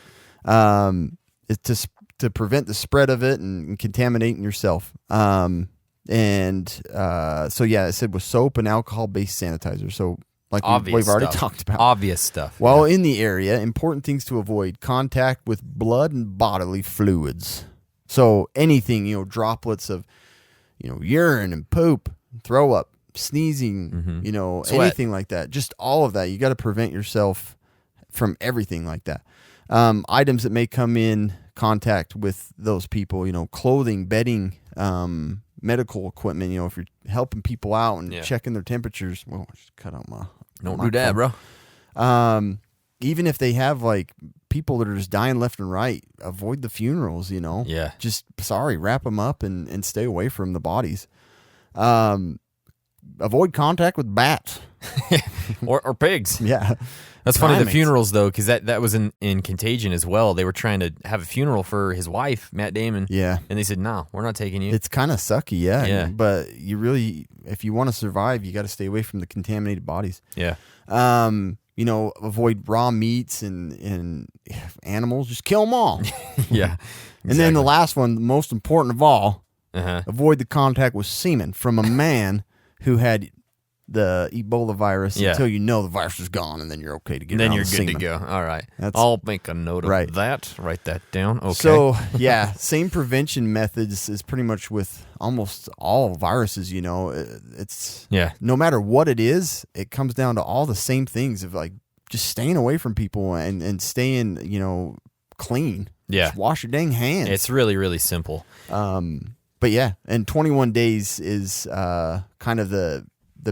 It's to prevent the spread of it and contaminating yourself. It said with soap and alcohol-based sanitizer. So like we've already talked about. Obvious stuff. While in the area, important things to avoid: contact with blood and bodily fluids. So anything, droplets of, urine and poop, throw up, sneezing, Sweat. Anything like that. Just all of that. You got to prevent yourself from everything like that. Items that may come in contact with those people, clothing, bedding, medical equipment, if you're helping people out and checking their temperatures. Well, just cut out my... Don't do that, bro. Even if they have people that are just dying left and right, avoid the funerals, Just, wrap them up and stay away from the bodies. avoid contact with bats. or pigs. Yeah. That's funny, the Primates. funerals, though, because that was in Contagion as well. They were trying to have a funeral for his wife, Matt Damon. Yeah. And they said, no, we're not taking you. It's kind of sucky, yeah. Yeah. But you really, if you want to survive, you got to stay away from the contaminated bodies. Yeah. Avoid raw meats and animals. Just kill them all. Yeah. And then the last one, the most important of all, Uh-huh. avoid the contact with semen from a man who had the Ebola virus until you know the virus is gone, and then you're okay to get Then around you're the good semen. to go. All right. That's- I'll make a note of that. Write that down. Okay. So, yeah, same prevention methods is pretty much with almost all viruses, It's no matter what it is, it comes down to all the same things of like just staying away from people and staying, clean. Yeah. Just wash your dang hands. It's really, really simple. But yeah, and 21 days is kind of the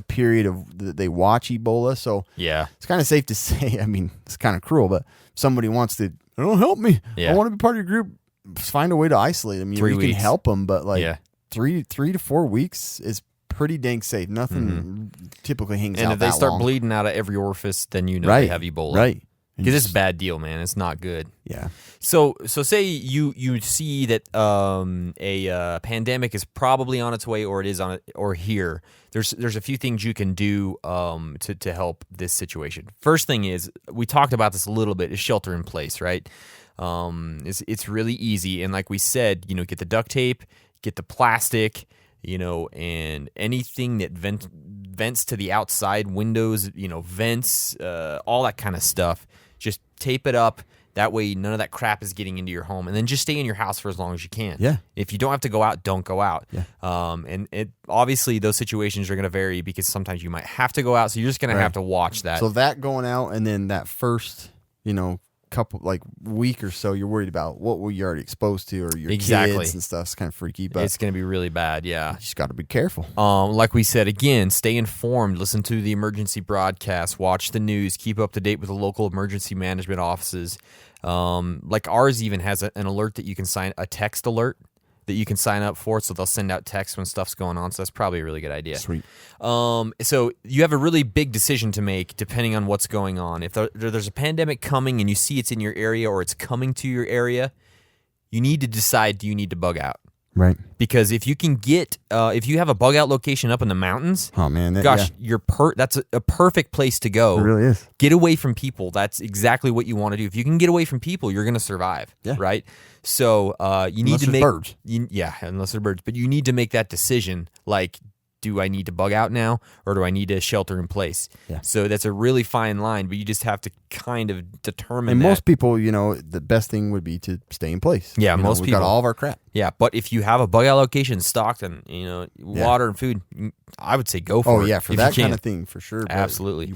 period of that they watch Ebola. So yeah, it's kind of safe to say. I mean, it's kind of cruel, but if somebody wants to, help me. Yeah. I want to be part of your group. Find a way to isolate them. You 3 can weeks. help them, but like Yeah. 3 to 4 weeks is pretty dang safe. Nothing typically hangs And out if they that start long. bleeding out of every orifice, then you know Right. they have Ebola. Right. Because it's a bad deal, man. It's not good. Yeah. So say you see that a pandemic is probably on its way, or it is on it, or here. There's a few things you can do to help this situation. First thing is, we talked about this a little bit, is shelter in place, right? It's really easy, and like we said, get the duct tape, get the plastic, and anything that vents to the outside, windows, vents, all that kind of stuff. Just tape it up. That way, none of that crap is getting into your home. And then just stay in your house for as long as you can. Yeah. If you don't have to go out, don't go out. Yeah. And obviously, those situations are going to vary because sometimes you might have to go out. So you're just going to have to watch that. So that going out, and then that first, couple week or so, you're worried about what were you already exposed to, or your kids and stuff. It's kind of freaky, but it's going to be really bad. Yeah. you just got to be careful. Like we said, again, stay informed, listen to the emergency broadcast, watch the news, keep up to date with the local emergency management offices. Like ours even has an alert that you can sign, a text alert that you can sign up for, so they'll send out texts when stuff's going on, so that's probably a really good idea. Sweet. So you have a really big decision to make depending on what's going on. If there's a pandemic coming and you see it's in your area or it's coming to your area, you need to decide, do you need to bug out? Right. Because if you can get, if you have a bug out location up in the mountains, Oh man, gosh, that's a perfect place to go. It really is. Get away from people. That's exactly what you want to do. If you can get away from people, you're going to survive. Yeah. Right. So you need Unless to there's make birds. unless they're birds. But you need to make that decision. Like, do I need to bug out now, or do I need to shelter in place? Yeah. So that's a really fine line, but you just have to kind of determine. And that. most people, the best thing would be to stay in place. Yeah, most we've people got all of our crap. Yeah, but if you have a bug out location stocked and water and food, I would say go for it. Oh yeah, for if that you kind can. of thing, for sure. But Absolutely.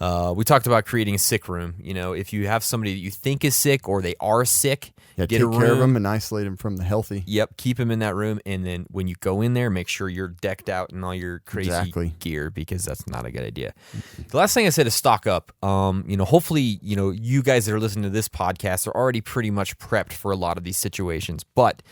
We talked about creating a sick room. If you have somebody that you think is sick or they are sick, get take a room. care of them and isolate them from the healthy. Yep, keep them in that room, and then when you go in there, make sure you're decked out in all your crazy Exactly. gear, because that's not a good idea. The last thing I said is stock up. Hopefully, you guys that are listening to this podcast are already pretty much prepped for a lot of these situations. But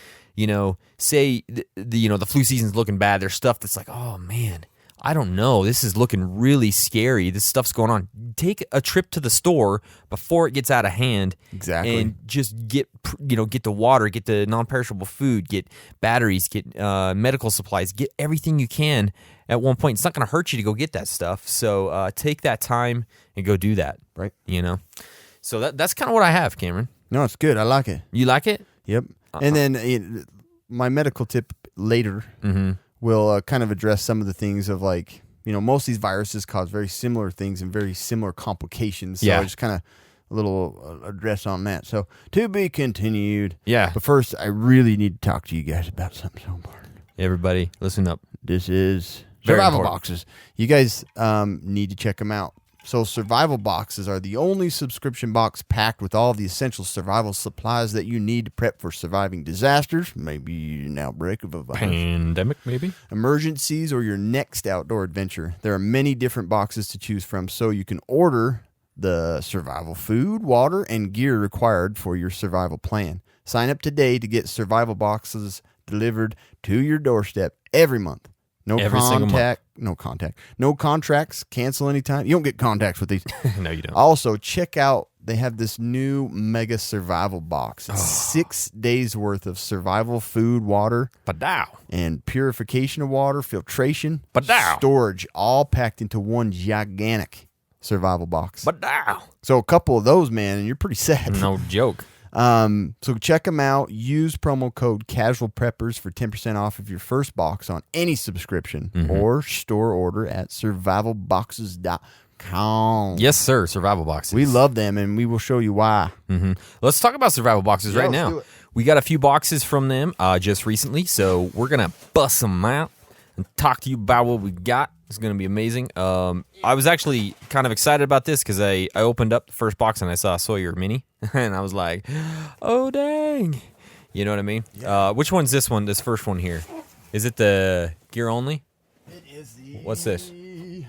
say the flu season's looking bad. There's stuff that's like, oh man, I don't know. This is looking really scary. This stuff's going on. Take a trip to the store before it gets out of hand. Exactly. And just get the water, get the non-perishable food, get batteries, get medical supplies, get everything you can at one point. It's not going to hurt you to go get that stuff. So take that time and go do that. Right. So that's kind of what I have, Cameron. No, it's good. I like it. You like it? Yep. And then my medical tip later will kind of address some of the things of most of these viruses cause very similar things and very similar complications. So Yeah. just kind of a little address on that. So to be continued. Yeah. But first, I really need to talk to you guys about something so important. Everybody, listen up. This is Very survival important. boxes. You guys need to check them out. So survival boxes are the only subscription box packed with all of the essential survival supplies that you need to prep for surviving disasters, maybe an outbreak of a virus, Pandemic, maybe? emergencies, or your next outdoor adventure. There are many different boxes to choose from, so you can order the survival food, water, and gear required for your survival plan. Sign up today to get survival boxes delivered to your doorstep every month. No Every single month. No contracts. Cancel anytime. You don't get contacts with these. No, you don't. Also, check out. They have this new mega survival box. It's 6 days worth of survival food, water, and purification of water, filtration, storage, all packed into one gigantic survival box. So a couple of those, man, and you're pretty set. No joke. So check them out. Use promo code Casual Preppers for 10% off of your first box on any subscription or store order at survivalboxes.com. Yes, sir. Survival boxes. We love them, and we will show you why. Let's talk about survival boxes right now. We got a few boxes from them just recently, so we're gonna bust them out and talk to you about what we got. It's gonna be amazing. I was actually kind of excited about this because I opened up the first box and I saw a Sawyer Mini, and I was like, "Oh dang!" You know what I mean? Yeah. Which one's this one? This first one here. Is it the gear only? It is the. What's this?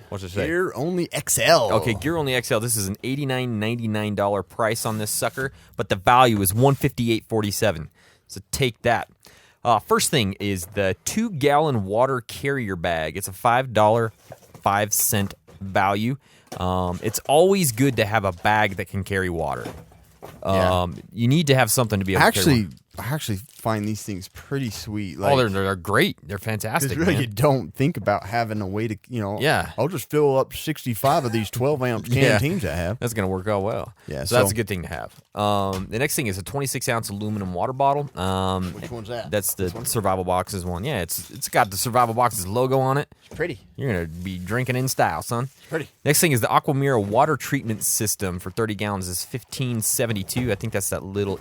What's it say? Gear Only XL. Okay, Gear Only XL. This is an $89.99 price on this sucker, but the value is $158.47. So take that. First thing is the 2-gallon water carrier bag. It's a $5.05 value. It's always good to have a bag that can carry water. You need to have something to be able to carry water. I actually find these things pretty sweet. Like, they're great. They're fantastic. Really, man. you don't think about having a way to, I'll just fill up 65 of these 12-ounce canteens I have. That's going to work out well. Yeah, so that's a good thing to have. The next thing is a 26-ounce aluminum water bottle. Which one's that? That's the Survival Boxes one. Yeah, it's got the Survival Boxes logo on it. It's pretty. You're going to be drinking in style, son. It's pretty. Next thing is the Aquamira water treatment system for 30 gallons is $15.72. I think that's that little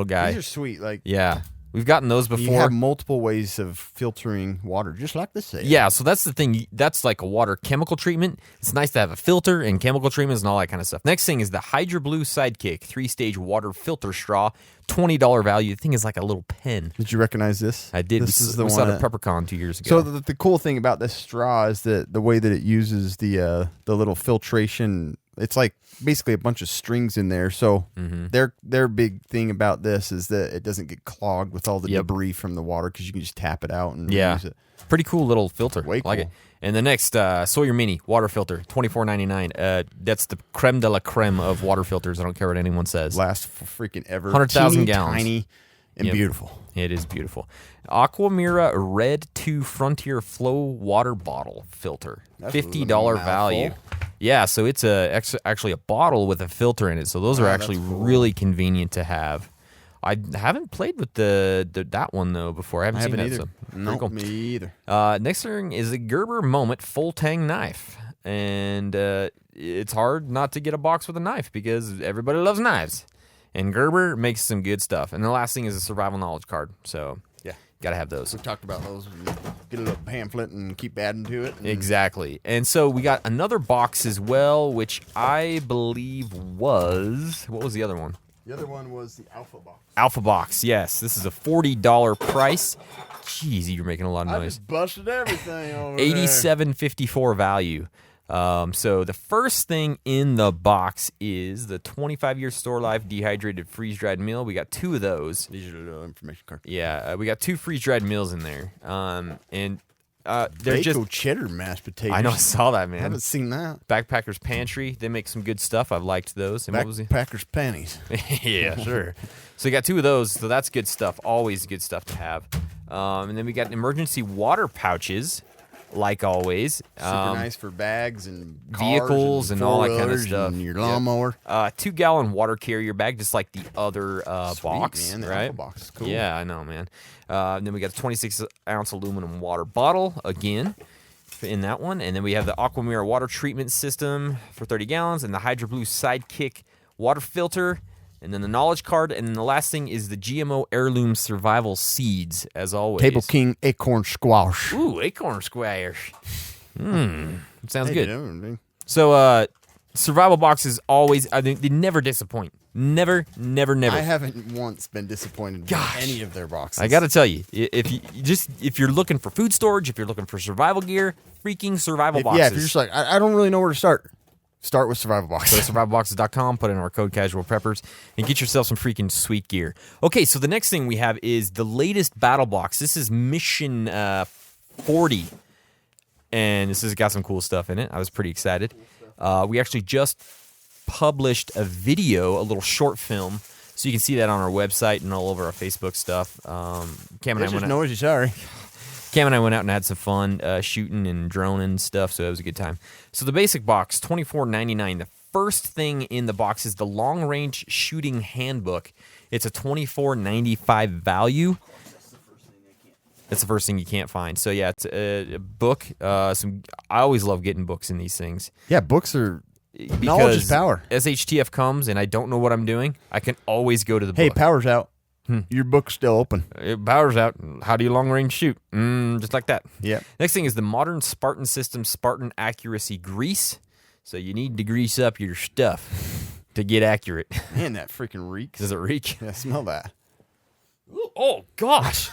guy. These are sweet. Like, yeah. We've gotten those before. You have multiple ways of filtering water, just like this. Yeah, so that's the thing. That's like a water chemical treatment. It's nice to have a filter and chemical treatments and all that kind of stuff. Next thing is the Hydro Blue Sidekick 3-stage water filter straw, $20 value. The thing is like a little pen. Did you recognize this? I did. This is the we one saw it at PrepperCon 2 years ago. So the cool thing about this straw is that the way that it uses the little filtration. It's like basically a bunch of strings in there. So their big thing about this is that it doesn't get clogged with all the debris from the water because you can just tap it out and use it. Pretty cool little filter. Way like cool. it. And the next Sawyer Mini water filter, $24.99. That's the creme de la creme of water filters. I don't care what anyone says. Last freaking ever. 100,000 gallons. Tiny and beautiful. It is beautiful. Aquamira Red 2 Frontier Flow water bottle filter, $50 value. Yeah, so it's actually a bottle with a filter in it. So those are actually really convenient to have. I haven't played with that one though before. I haven't seen that. Either. No, cool. Me either. Next thing is the Gerber Moment full tang knife, and it's hard not to get a box with a knife because everybody loves knives, and Gerber makes some good stuff. And the last thing is a survival knowledge card. So gotta have those. We talked about those. Get a little pamphlet and keep adding to it. Exactly. And so we got another box as well, which I believe was... What was the other one? The other one was the Alpha Box. Alpha Box, yes. This is a $40 price. Jeez, you're making a lot of noise. I just busted everything over $87.54 value. So the first thing in the box is the 25-year store life dehydrated freeze-dried meal. We got 2 of those. These are the information cards. Yeah, we got 2 freeze-dried meals in there. And they're Bacon just cheddar mashed potatoes. I know, I saw that, man. I haven't seen that. Backpackers Pantry. They make some good stuff. I've liked those. And Backpackers Panties. Yeah, sure. So you got 2 of those. So that's good stuff. Always good stuff to have. And then we got emergency water pouches. Like always. Super nice for bags and vehicles and all that kind of stuff. And your lawnmower. 2-gallon water carrier bag, just like the other box. Man, the right? Alpha Box is cool. Yeah, I know, man. Then we got a 26-ounce aluminum water bottle, again, in that one. And then we have the Aquamira water treatment system for 30 gallons and the Hydro Blue Sidekick water filter. And then the knowledge card, and then the last thing is the GMO heirloom survival seeds, as always. Table King acorn squash. Ooh, acorn squash. Sounds good. So, survival boxes always, I think they never disappoint. Never. I haven't once been disappointed with any of their boxes. I got to tell you, if you're looking for food storage, if you're looking for survival gear, freaking survival boxes. Yeah, if you're just like, I don't really know where to start. Start with Survival Box. Go to survivalboxes.com, put in our code Casual Preppers, and get yourself some freaking sweet gear. Okay, so the next thing we have is the latest battle box. This is Mission 40. And this has got some cool stuff in it. I was pretty excited. We actually just published a video, a little short film, so you can see that on our website and all over our Facebook stuff. Cam and I went out. Noisy, sorry. Cam and I went out and had some fun shooting and droning and stuff, so it was a good time. So the basic box, $24.99. The first thing in the box is the Long Range Shooting Handbook. It's a $24.95 value. That's the first thing you can't find. So yeah, it's a book. I always love getting books in these things. Yeah, books are knowledge is power. As HTF comes and I don't know what I'm doing, I can always go to the book. Hey, power's out. Your book's still open. Power's out. How do you long range shoot? Just like that. Yeah. Next thing is the Modern Spartan System Spartan Accuracy Grease. So you need to grease up your stuff to get accurate. Man, that freaking reeks. Does it reek? Yeah, smell that. Oh, gosh.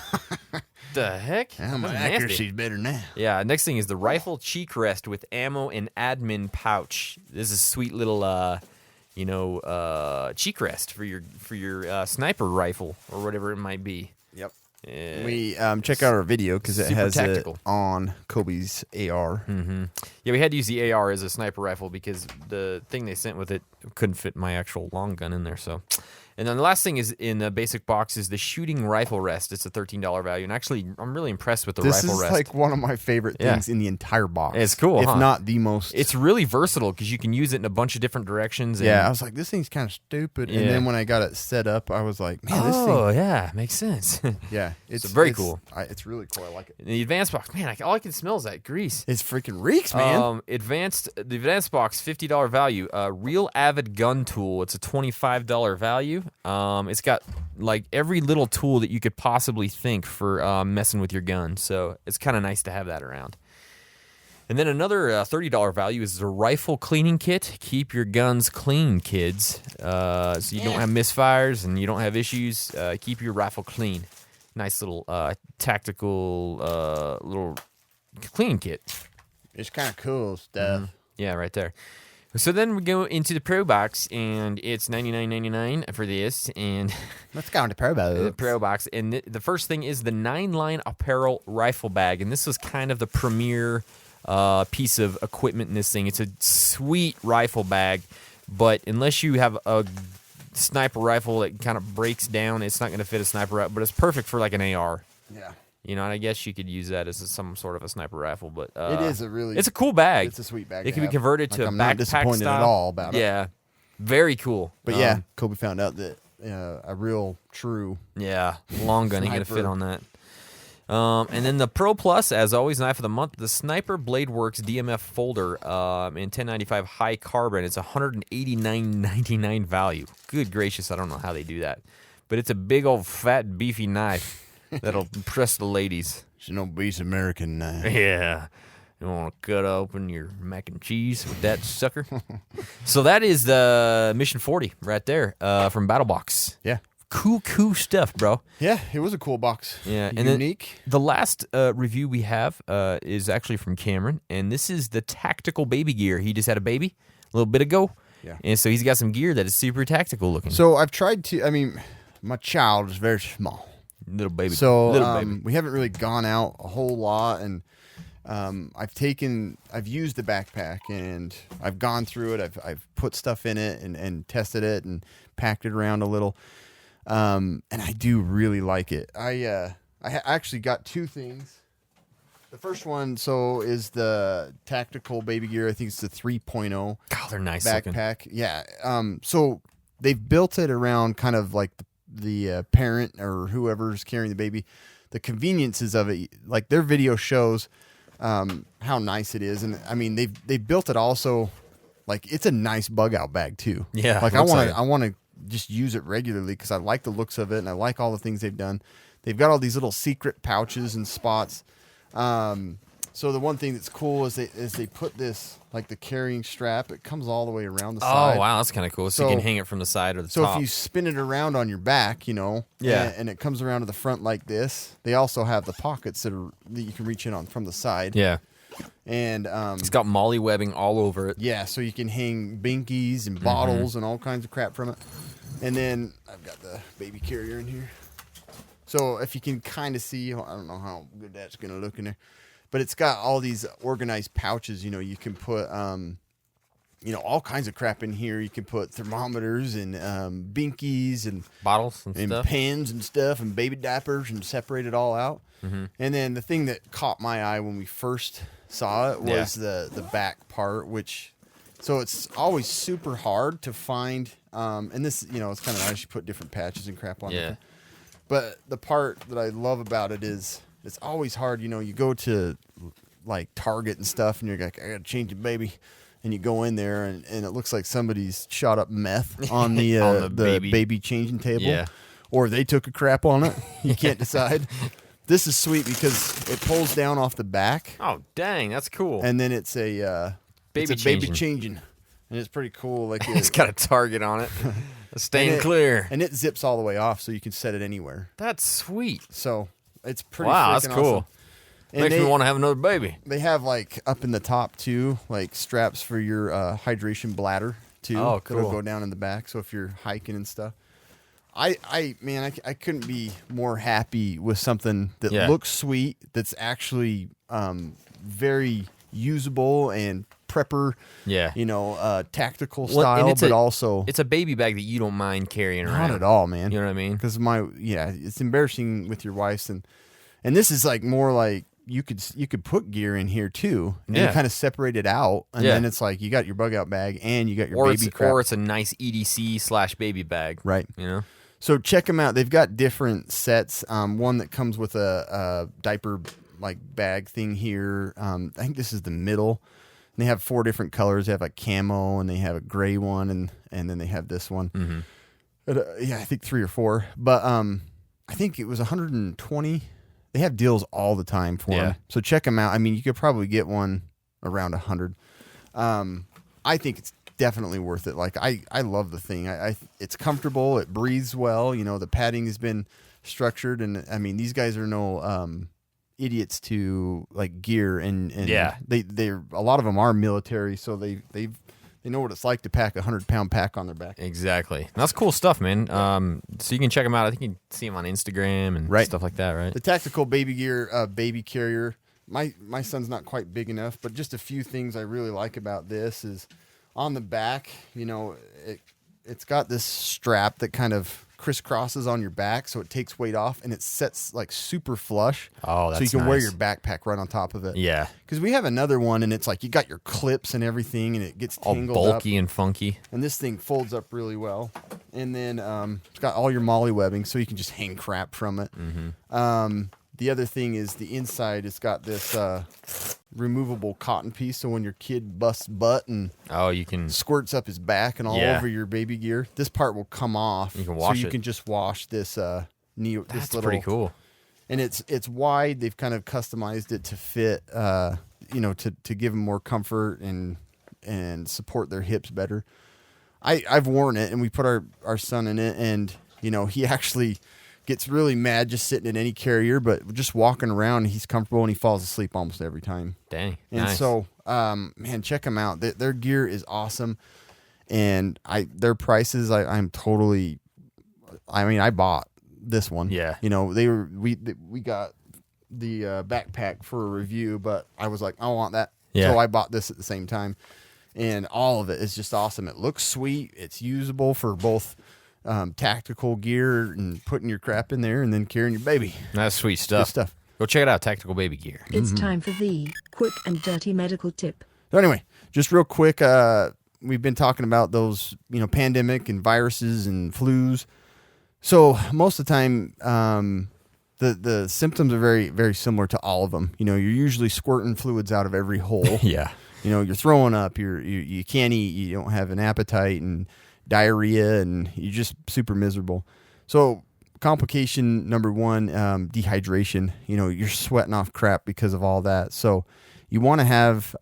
The heck? Yeah, my That's accuracy's nasty. better now. Yeah, next thing is the Rifle Cheek Rest with ammo and admin pouch. This is a sweet little, cheek rest for your sniper rifle or whatever it might be. Yep. We check out our video because it Super has tactical. it on Kobe's AR. Mm-hmm. Yeah, we had to use the AR as a sniper rifle because the thing they sent with it couldn't fit my actual long gun in there. So, and then the last thing is in the basic box is the shooting rifle rest. It's a $13 value, and actually, I'm really impressed with the This rifle is rest. like one of my favorite things in the entire box. It's cool, if huh? not the most. It's really versatile because you can use it in a bunch of different directions. And Yeah, I was like, this thing's kind of stupid. And then when I got it set up, I was like, man, this thing. Oh, yeah, makes sense. Yeah, it's very cool. It's really cool. I like it. In the advanced box, man, all I can smell is that grease. It's freaking reeks, man. The advanced box, $50 value. Real Avid gun tool. It's a $25 value. It's got like every little tool that you could possibly think for messing with your gun. So it's kind of nice to have that around. And then another $30 value is the rifle cleaning kit. Keep your guns clean, kids. So you don't have misfires and you don't have issues. Keep your rifle clean. Nice little tactical little cleaning kit. It's kind of cool stuff. Mm-hmm. Yeah, right there. So then we go into the Pro Box, and it's $99.99 for this. And let's go into Pro Box. The Pro Box, and the first thing is the 9-line Apparel Rifle Bag, and this was kind of the premier piece of equipment in this thing. It's a sweet rifle bag, but unless you have a sniper rifle that kind of breaks down, it's not going to fit a sniper rifle. But it's perfect for like an AR. Yeah. You know, and I guess you could use that as some sort of a sniper rifle, but it is it's a cool bag. It's a sweet bag. It can be converted to a I'm backpack not disappointed style. at all about it. Yeah, very cool. But yeah, Kobe found out that a real true long gun ain't gonna fit on that. And then the Pro Plus, as always, knife of the month, the Sniper Blade Works DMF folder in 1095 high carbon. It's $189.99 value. Good gracious, I don't know how they do that, but it's a big old fat beefy knife. That'll impress the ladies. It's an obese American knife. Yeah. You want to cut open your mac and cheese with that sucker? So that is the Mission 40 right there from BattleBox. Yeah. Cool stuff, bro. Yeah, it was a cool box. Yeah. And unique. Then the last review we have is actually from Cameron, and this is the tactical baby gear. He just had a baby a little bit ago. Yeah. And so he's got some gear that is super tactical looking. So I've tried to, my child is very small. Little baby. So little baby. we haven't really gone out a whole lot, and I've used the backpack, and I've gone through it. I've put stuff in it and tested it and packed it around a little, and I do really like it. I actually got two things. The first one is the tactical baby gear. I think it's the 3.0. God, they're nice backpack. looking. Yeah. So they've built it around kind of like the parent or whoever's carrying the baby, the conveniences of it. Like their video shows how nice it is, and they've built it also like it's a nice bug out bag too. Yeah, like I want to just use it regularly because I like the looks of it and I like all the things they've done. They've got all these little secret pouches and spots. So the one thing that's cool is they put this, like the carrying strap, it comes all the way around the side. Oh, wow, that's kind of cool. So you can hang it from the side or the top. So if you spin it around on your back, and it comes around to the front like this, they also have the pockets that you can reach in on from the side. Yeah. And it's got molly webbing all over it. Yeah, so you can hang binkies and bottles and all kinds of crap from it. And then I've got the baby carrier in here. So if you can kind of see, I don't know how good that's going to look in there. but it's got all these organized pouches. You can put all kinds of crap in here. You can put thermometers and binkies and bottles and stuff, pens and stuff, and baby diapers, and separate it all out. Mm-hmm. And then the thing that caught my eye when we first saw it was the back part, so it's always super hard to find. And this, it's kind of nice. You put different patches and crap on it. Yeah. But the part that I love about it is it's always hard. You go to like Target and stuff, and you're like, I gotta change the baby. And you go in there, and it looks like somebody's shot up meth on the, the baby changing table. Yeah. Or they took a crap on it. You can't decide. This is sweet because it pulls down off the back. Oh, dang, that's cool. And then it's a baby changing. And it's pretty cool. Like it's got a target on it. Staying clear. And it zips all the way off, so you can set it anywhere. That's sweet. So it's pretty that's freaking cool. awesome. Makes me want to have another baby. They have like up in the top too, like straps for your hydration bladder too. Oh, cool. That'll go down in the back. So if you're hiking and stuff, I couldn't be more happy with something that looks sweet. That's actually very usable and prepper. Yeah. Tactical style, but also it's a baby bag that you don't mind carrying around. Not at all, man. You know what I mean? Because it's embarrassing with your wife's and this is like more like. You could put gear in here too, and you kind of separate it out, and then it's like you got your bug out bag and you got your baby crap. Or it's a nice EDC/baby bag, right? So check them out. They've got different sets. One that comes with a diaper like bag thing here. I think this is the middle. And they have 4 different colors. They have a camo, and they have a gray one, and then they have this one. Mm-hmm. I think 3 or 4, but I think it was 120. They have deals all the time for them. So check them out. I mean, you could probably get one around 100. I think it's definitely worth it. Like I love the thing. It's comfortable. It breathes well. The padding has been structured, and I mean, these guys are no idiots to like gear and they're a lot of them are military, so they know what it's like to pack 100-pound pack on their back. Exactly. That's cool stuff, man. So you can check them out. I think you can see them on Instagram and stuff like that, right? The tactical baby gear, baby carrier. My son's not quite big enough, but just a few things I really like about this is on the back, it's got this strap that kind of crisscrosses on your back, so it takes weight off, and it sets like super flush. Oh, that's so you can nice. wear your backpack right on top of it. Yeah, because we have another one, and it's like you got your clips and everything, and it gets tangled all bulky and funky. And this thing folds up really well, and then it's got all your molly webbing, so you can just hang crap from it. Mm-hmm. The other thing is the inside. It's got this removable cotton piece, so when your kid busts butt and you can squirts up his back and all over your baby gear, this part will come off. You can wash so you can just wash this That's this little, pretty cool. And it's wide. They've kind of customized it to fit, to give them more comfort and support their hips better. I've worn it, and we put our son in it, and he actually gets really mad just sitting in any carrier, but just walking around, he's comfortable and he falls asleep almost every time. Dang. And nice. so, man, check them out. Their gear is awesome, and their prices, I'm totally. I mean, I bought this one. Yeah. We got the backpack for a review, but I was like, I want that. Yeah. So I bought this at the same time, and all of it is just awesome. It looks sweet. It's usable for both. Tactical gear and putting your crap in there and then carrying your baby. That's sweet stuff. Good stuff. Go check it out, Tactical Baby Gear. It's time for the quick and dirty medical tip. So anyway, just real quick, we've been talking about those, pandemic and viruses and flus. So most of the time, the symptoms are very, very similar to all of them. You're usually squirting fluids out of every hole. Yeah. You're throwing up. You can't eat. You don't have an appetite and diarrhea, and you're just super miserable. So complication number 1, dehydration. You're sweating off crap because of all that. So you want to have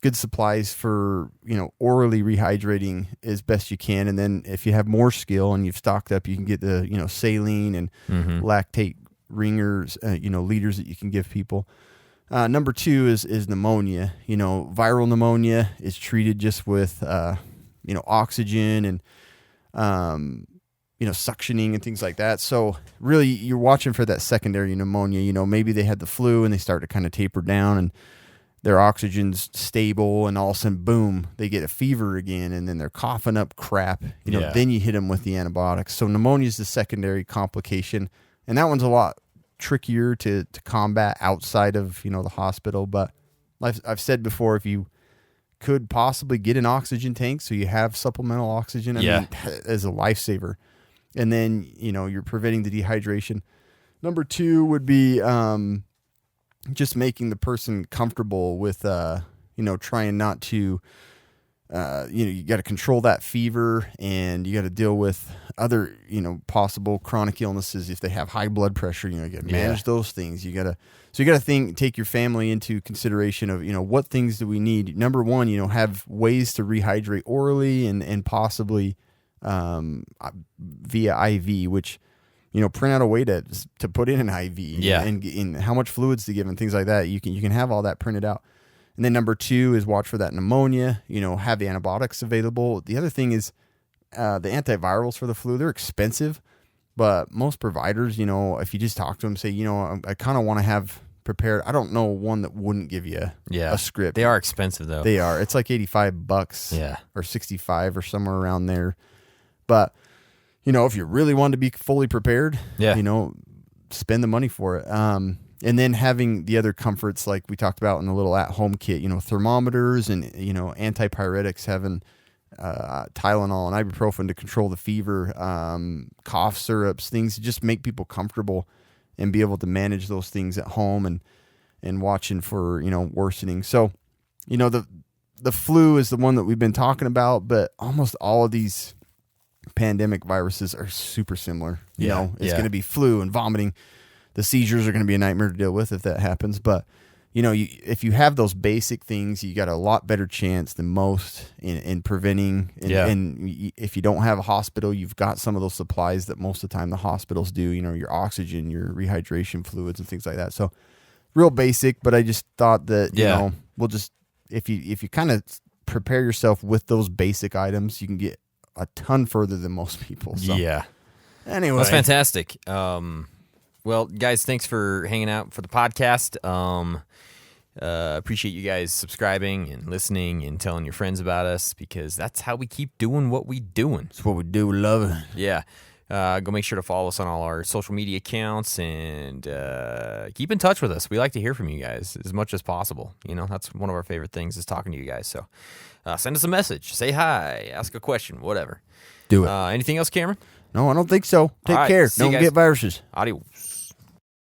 good supplies for orally rehydrating as best you can, and then if you have more skill and you've stocked up, you can get the saline and lactate ringers, liters that you can give people. Number 2 is pneumonia. Viral pneumonia is treated just with oxygen and suctioning and things like that. So really you're watching for that secondary pneumonia. Maybe they had the flu and they start to kind of taper down and their oxygen's stable, and all of a sudden, boom, they get a fever again, and then they're coughing up crap. Then you hit them with the antibiotics. So pneumonia is the secondary complication, and that one's a lot trickier to combat outside of the hospital. But I've said before, if you could possibly get an oxygen tank so you have supplemental oxygen, I mean, as a lifesaver. And then you're preventing the dehydration. Number 2 would be just making the person comfortable with, trying not to, you got to control that fever, and you got to deal with other, possible chronic illnesses. If they have high blood pressure, you got to manage those things. You got to take your family into consideration of, what things do we need? Number 1, have ways to rehydrate orally and possibly via IV, which, print out a way to put in an IV and how much fluids to give and things like that. You can have all that printed out. And then number 2 is watch for that pneumonia, have the antibiotics available. The other thing is the antivirals for the flu. They're expensive, but most providers, if you just talk to them, say, I kind of want to have prepared. I don't know one that wouldn't give you a script. They are expensive though. They are. It's like $85 or $65 or somewhere around there. But if you really want to be fully prepared, spend the money for it. And then having the other comforts like we talked about in the little at-home kit, thermometers and, antipyretics, having Tylenol and ibuprofen to control the fever, cough syrups, things to just make people comfortable and be able to manage those things at home and watching for, worsening. So, the flu is the one that we've been talking about, but almost all of these pandemic viruses are super similar. It's going to be flu and vomiting. The seizures are going to be a nightmare to deal with if that happens. But, if you have those basic things, you got a lot better chance than most in preventing. And if you don't have a hospital, you've got some of those supplies that most of the time the hospitals do, your oxygen, your rehydration fluids and things like that. So real basic, but I just thought that, we'll just, if you kind of prepare yourself with those basic items, you can get a ton further than most people. So. Anyway. That's fantastic. Well, guys, thanks for hanging out for the podcast. Appreciate you guys subscribing and listening and telling your friends about us, because that's how we keep doing what we doing. It's what we do. We love it. Yeah. Go make sure to follow us on all our social media accounts and keep in touch with us. We like to hear from you guys as much as possible. That's one of our favorite things is talking to you guys. So send us a message, say hi, ask a question, whatever. Do it. Anything else, Cameron? No, I don't think so. Take care. Don't get viruses. Adios.